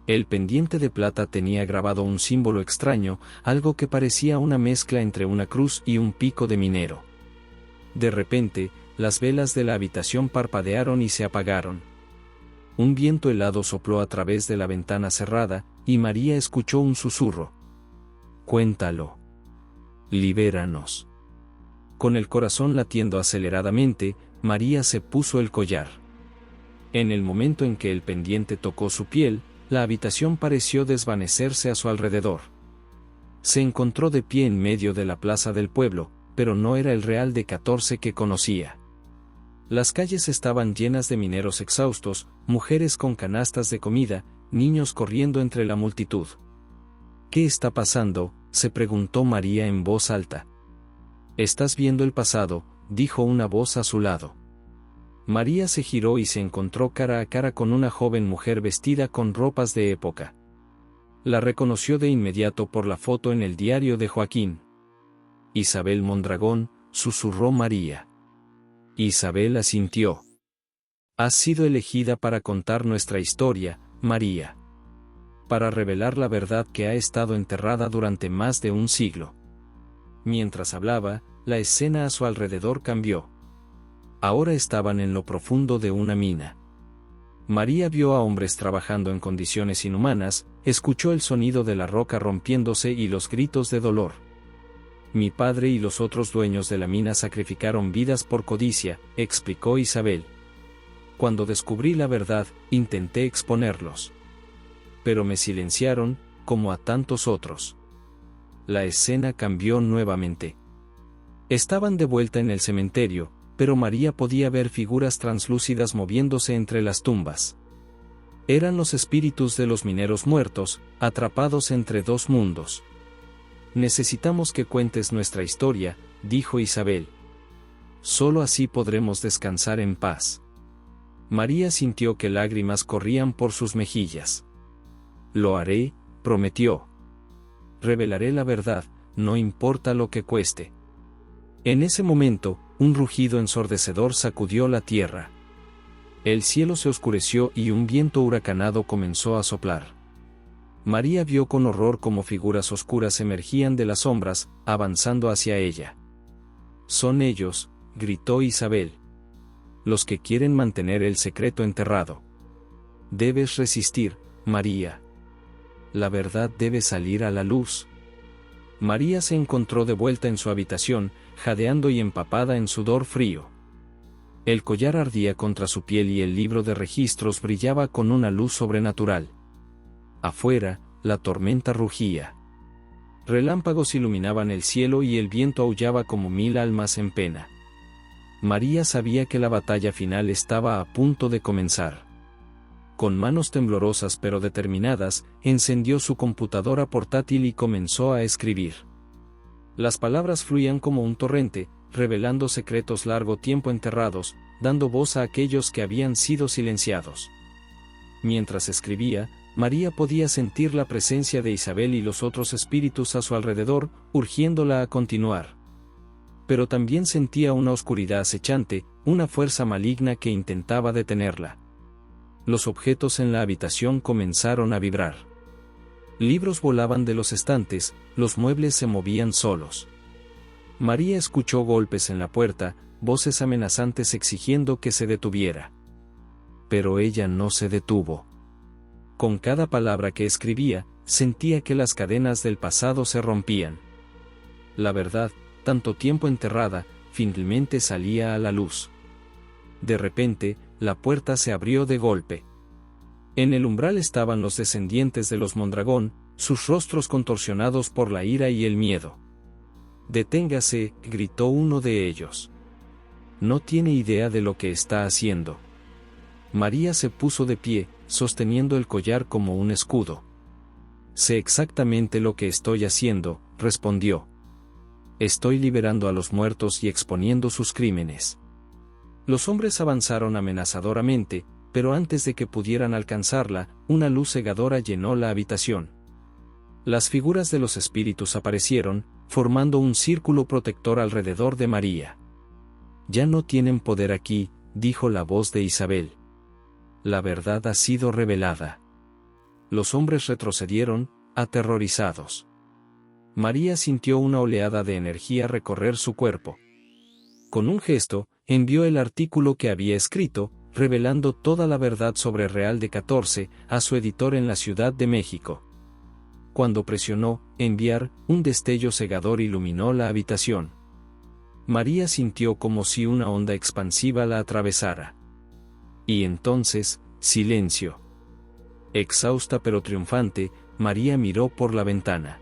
El pendiente de plata tenía grabado un símbolo extraño, algo que parecía una mezcla entre una cruz y un pico de minero. De repente, las velas de la habitación parpadearon y se apagaron. Un viento helado sopló a través de la ventana cerrada, y María escuchó un susurro. Cuéntalo. Libéranos. Con el corazón latiendo aceleradamente, María se puso el collar. En el momento en que el pendiente tocó su piel, la habitación pareció desvanecerse a su alrededor. Se encontró de pie en medio de la plaza del pueblo, pero no era el Real de 14 que conocía. Las calles estaban llenas de mineros exhaustos, mujeres con canastas de comida, niños corriendo entre la multitud. ¿Qué está pasando?, se preguntó María en voz alta. Estás viendo el pasado, dijo una voz a su lado. María se giró y se encontró cara a cara con una joven mujer vestida con ropas de época. La reconoció de inmediato por la foto en el diario de Joaquín. Isabel Mondragón, susurró María. Isabel asintió. Has sido elegida para contar nuestra historia, María. Para revelar la verdad que ha estado enterrada durante más de un siglo. Mientras hablaba, la escena a su alrededor cambió. Ahora estaban en lo profundo de una mina. María vio a hombres trabajando en condiciones inhumanas, escuchó el sonido de la roca rompiéndose y los gritos de dolor. Mi padre y los otros dueños de la mina sacrificaron vidas por codicia, explicó Isabel. Cuando descubrí la verdad, intenté exponerlos. Pero me silenciaron, como a tantos otros. La escena cambió nuevamente. Estaban de vuelta en el cementerio, pero María podía ver figuras translúcidas moviéndose entre las tumbas. Eran los espíritus de los mineros muertos, atrapados entre dos mundos. Necesitamos que cuentes nuestra historia, dijo Isabel. Solo así podremos descansar en paz. María sintió que lágrimas corrían por sus mejillas. Lo haré, prometió. Revelaré la verdad, no importa lo que cueste. En ese momento, un rugido ensordecedor sacudió la tierra. El cielo se oscureció y un viento huracanado comenzó a soplar. María vio con horror cómo figuras oscuras emergían de las sombras, avanzando hacia ella. Son ellos, gritó Isabel. Los que quieren mantener el secreto enterrado. Debes resistir, María. La verdad debe salir a la luz. María se encontró de vuelta en su habitación, jadeando y empapada en sudor frío. El collar ardía contra su piel y el libro de registros brillaba con una luz sobrenatural. Afuera, la tormenta rugía. Relámpagos iluminaban el cielo y el viento aullaba como mil almas en pena. María sabía que la batalla final estaba a punto de comenzar. Con manos temblorosas pero determinadas, encendió su computadora portátil y comenzó a escribir. Las palabras fluían como un torrente, revelando secretos largo tiempo enterrados, dando voz a aquellos que habían sido silenciados. Mientras escribía, María podía sentir la presencia de Isabel y los otros espíritus a su alrededor, urgiéndola a continuar. Pero también sentía una oscuridad acechante, una fuerza maligna que intentaba detenerla. Los objetos en la habitación comenzaron a vibrar. Libros volaban de los estantes, los muebles se movían solos. María escuchó golpes en la puerta, voces amenazantes exigiendo que se detuviera. Pero ella no se detuvo. Con cada palabra que escribía, sentía que las cadenas del pasado se rompían. La verdad, tanto tiempo enterrada, finalmente salía a la luz. De repente, la puerta se abrió de golpe. En el umbral estaban los descendientes de los Mondragón, sus rostros contorsionados por la ira y el miedo. «Deténgase», gritó uno de ellos. «No tiene idea de lo que está haciendo». María se puso de pie, sosteniendo el collar como un escudo. «Sé exactamente lo que estoy haciendo», respondió. «Estoy liberando a los muertos y exponiendo sus crímenes». Los hombres avanzaron amenazadoramente, pero antes de que pudieran alcanzarla, una luz cegadora llenó la habitación. Las figuras de los espíritus aparecieron, formando un círculo protector alrededor de María. «Ya no tienen poder aquí», dijo la voz de Isabel. «La verdad ha sido revelada». Los hombres retrocedieron, aterrorizados. María sintió una oleada de energía recorrer su cuerpo. Con un gesto, envió el artículo que había escrito, revelando toda la verdad sobre Real de 14, a su editor en la Ciudad de México. Cuando presionó «enviar», un destello cegador iluminó la habitación. María sintió como si una onda expansiva la atravesara. Y entonces, silencio. Exhausta pero triunfante, María miró por la ventana.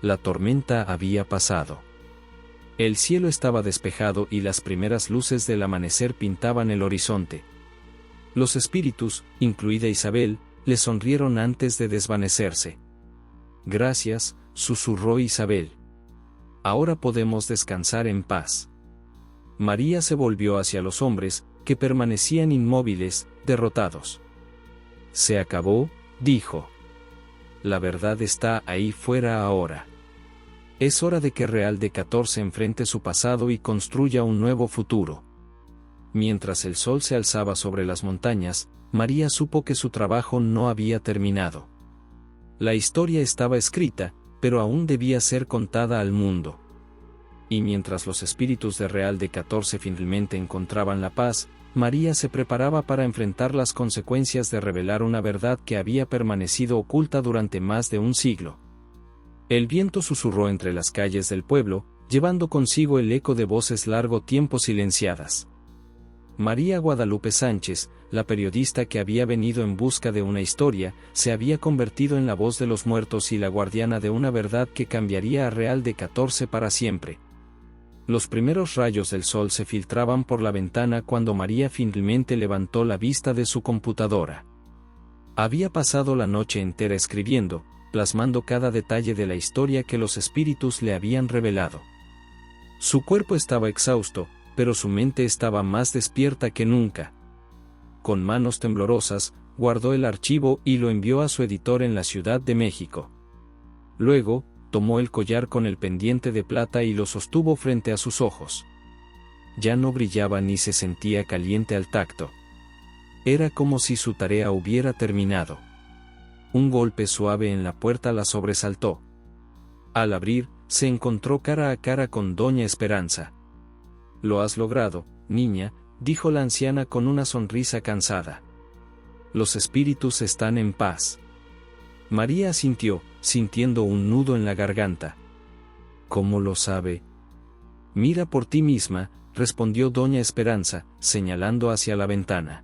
La tormenta había pasado. El cielo estaba despejado y las primeras luces del amanecer pintaban el horizonte. Los espíritus, incluida Isabel, le sonrieron antes de desvanecerse. «Gracias», susurró Isabel. «Ahora podemos descansar en paz». María se volvió hacia los hombres, que permanecían inmóviles, derrotados. «Se acabó», dijo. «La verdad está ahí fuera ahora. Es hora de que Real de 14 enfrente su pasado y construya un nuevo futuro». Mientras el sol se alzaba sobre las montañas, María supo que su trabajo no había terminado. La historia estaba escrita, pero aún debía ser contada al mundo. Y mientras los espíritus de Real de 14 finalmente encontraban la paz, María se preparaba para enfrentar las consecuencias de revelar una verdad que había permanecido oculta durante más de un siglo. El viento susurró entre las calles del pueblo, llevando consigo el eco de voces largo tiempo silenciadas. María Guadalupe Sánchez, la periodista que había venido en busca de una historia, se había convertido en la voz de los muertos y la guardiana de una verdad que cambiaría a Real de 14 para siempre. Los primeros rayos del sol se filtraban por la ventana cuando María finalmente levantó la vista de su computadora. Había pasado la noche entera escribiendo, plasmando cada detalle de la historia que los espíritus le habían revelado. Su cuerpo estaba exhausto, pero su mente estaba más despierta que nunca. Con manos temblorosas, guardó el archivo y lo envió a su editor en la Ciudad de México. Luego, tomó el collar con el pendiente de plata y lo sostuvo frente a sus ojos. Ya no brillaba ni se sentía caliente al tacto. Era como si su tarea hubiera terminado. Un golpe suave en la puerta la sobresaltó. Al abrir, se encontró cara a cara con Doña Esperanza. «Lo has logrado, niña», dijo la anciana con una sonrisa cansada. «Los espíritus están en paz». María asintió, sintiendo un nudo en la garganta. «¿Cómo lo sabe?» «Mira por ti misma», respondió Doña Esperanza, señalando hacia la ventana.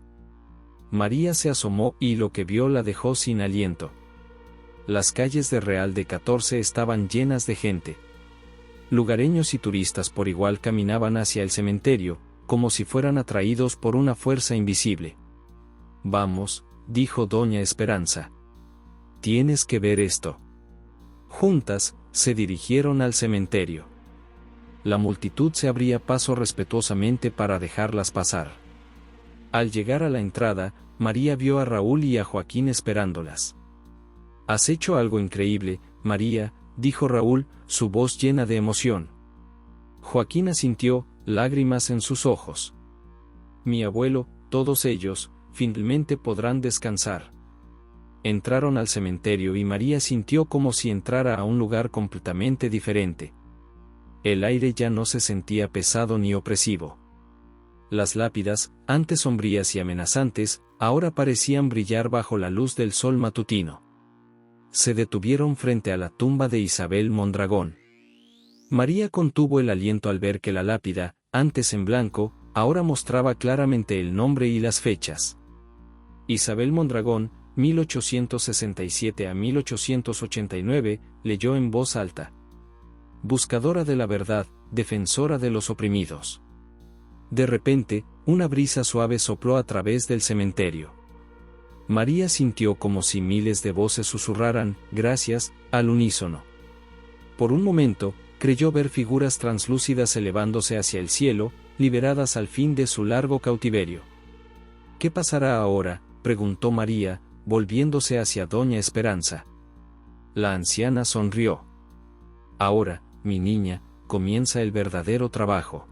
María se asomó y lo que vio la dejó sin aliento. Las calles de Real de 14 estaban llenas de gente. Lugareños y turistas por igual caminaban hacia el cementerio, como si fueran atraídos por una fuerza invisible. «Vamos», dijo Doña Esperanza. «Tienes que ver esto». Juntas, se dirigieron al cementerio. La multitud se abría paso respetuosamente para dejarlas pasar. Al llegar a la entrada, María vio a Raúl y a Joaquín esperándolas. «Has hecho algo increíble, María», dijo Raúl, su voz llena de emoción. Joaquín asintió, lágrimas en sus ojos. «Mi abuelo, todos ellos, finalmente podrán descansar». Entraron al cementerio y María sintió como si entrara a un lugar completamente diferente. El aire ya no se sentía pesado ni opresivo. Las lápidas, antes sombrías y amenazantes, ahora parecían brillar bajo la luz del sol matutino. Se detuvieron frente a la tumba de Isabel Mondragón. María contuvo el aliento al ver que la lápida, antes en blanco, ahora mostraba claramente el nombre y las fechas. Isabel Mondragón, 1867 a 1889, leyó en voz alta. Buscadora de la verdad, defensora de los oprimidos. De repente, una brisa suave sopló a través del cementerio. María sintió como si miles de voces susurraran, «Gracias», al unísono. Por un momento, creyó ver figuras translúcidas elevándose hacia el cielo, liberadas al fin de su largo cautiverio. «¿Qué pasará ahora?», preguntó María, volviéndose hacia Doña Esperanza. La anciana sonrió. «Ahora, mi niña, comienza el verdadero trabajo.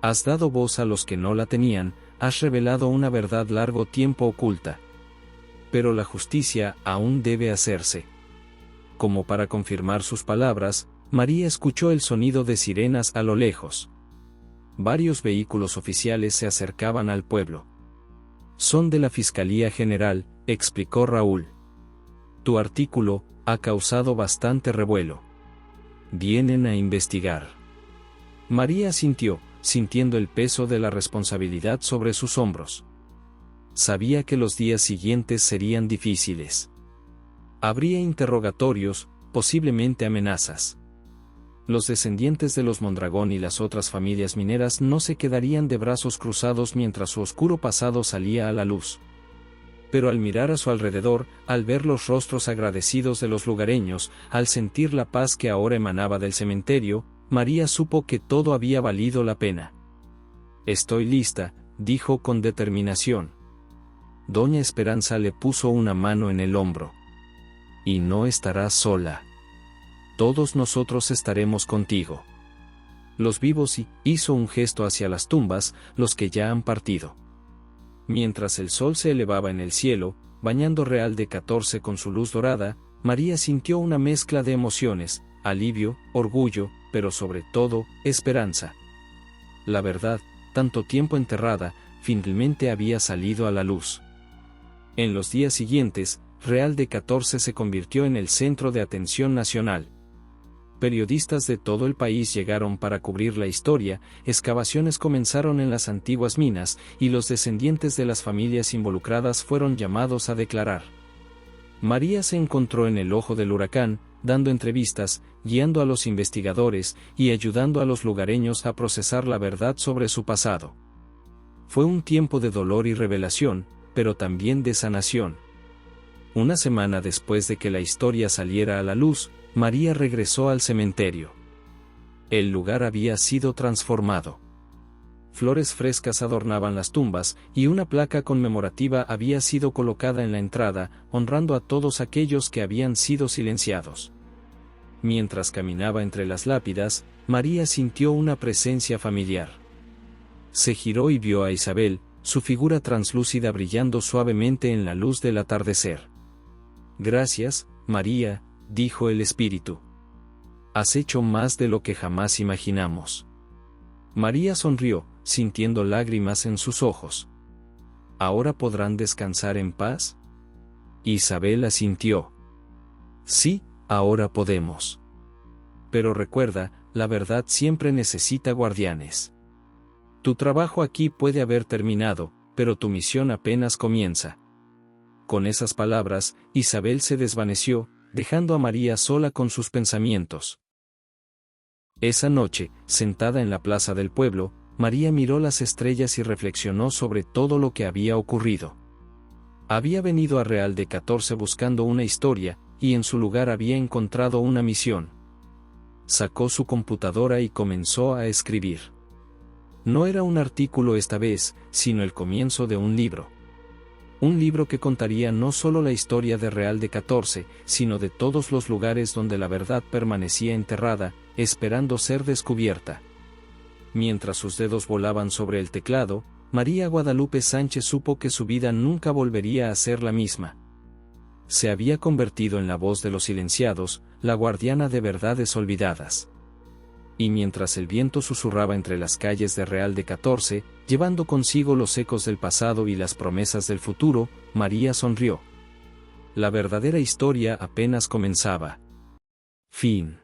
Has dado voz a los que no la tenían, has revelado una verdad largo tiempo oculta. Pero la justicia aún debe hacerse». Como para confirmar sus palabras, María escuchó el sonido de sirenas a lo lejos. Varios vehículos oficiales se acercaban al pueblo. «Son de la Fiscalía General», explicó Raúl. «Tu artículo ha causado bastante revuelo. Vienen a investigar». María asintió, sintiendo el peso de la responsabilidad sobre sus hombros. Sabía que los días siguientes serían difíciles. Habría interrogatorios, posiblemente amenazas. Los descendientes de los Mondragón y las otras familias mineras no se quedarían de brazos cruzados mientras su oscuro pasado salía a la luz. Pero al mirar a su alrededor, al ver los rostros agradecidos de los lugareños, al sentir la paz que ahora emanaba del cementerio, María supo que todo había valido la pena. «Estoy lista», dijo con determinación. Doña Esperanza le puso una mano en el hombro. «Y no estarás sola. Todos nosotros estaremos contigo. Los vivos», y hizo un gesto hacia las tumbas, «los que ya han partido». Mientras el sol se elevaba en el cielo, bañando Real de 14 con su luz dorada, María sintió una mezcla de emociones, alivio, orgullo, pero sobre todo, esperanza. La verdad, tanto tiempo enterrada, finalmente había salido a la luz. En los días siguientes, Real de 14 se convirtió en el centro de atención nacional. Periodistas de todo el país llegaron para cubrir la historia, excavaciones comenzaron en las antiguas minas, y los descendientes de las familias involucradas fueron llamados a declarar. María se encontró en el ojo del huracán, dando entrevistas, guiando a los investigadores, y ayudando a los lugareños a procesar la verdad sobre su pasado. Fue un tiempo de dolor y revelación, pero también de sanación. Una semana después de que la historia saliera a la luz, María regresó al cementerio. El lugar había sido transformado. Flores frescas adornaban las tumbas, y una placa conmemorativa había sido colocada en la entrada, honrando a todos aquellos que habían sido silenciados. Mientras caminaba entre las lápidas, María sintió una presencia familiar. Se giró y vio a Isabel, su figura translúcida brillando suavemente en la luz del atardecer. «Gracias, María», dijo el espíritu. «Has hecho más de lo que jamás imaginamos». María sonrió, sintiendo lágrimas en sus ojos. «¿Ahora podrán descansar en paz?». Isabel asintió. «Sí, ahora podemos. Pero recuerda, la verdad siempre necesita guardianes. Tu trabajo aquí puede haber terminado, pero tu misión apenas comienza». Con esas palabras, Isabel se desvaneció, dejando a María sola con sus pensamientos. Esa noche, sentada en la plaza del pueblo, María miró las estrellas y reflexionó sobre todo lo que había ocurrido. Había venido a Real de 14 buscando una historia, y en su lugar había encontrado una misión. Sacó su computadora y comenzó a escribir. No era un artículo esta vez, sino el comienzo de un libro. Un libro que contaría no solo la historia de Real de 14, sino de todos los lugares donde la verdad permanecía enterrada, esperando ser descubierta. Mientras sus dedos volaban sobre el teclado, María Guadalupe Sánchez supo que su vida nunca volvería a ser la misma. Se había convertido en la voz de los silenciados, la guardiana de verdades olvidadas. Y mientras el viento susurraba entre las calles de Real de 14, llevando consigo los ecos del pasado y las promesas del futuro, María sonrió. La verdadera historia apenas comenzaba. Fin.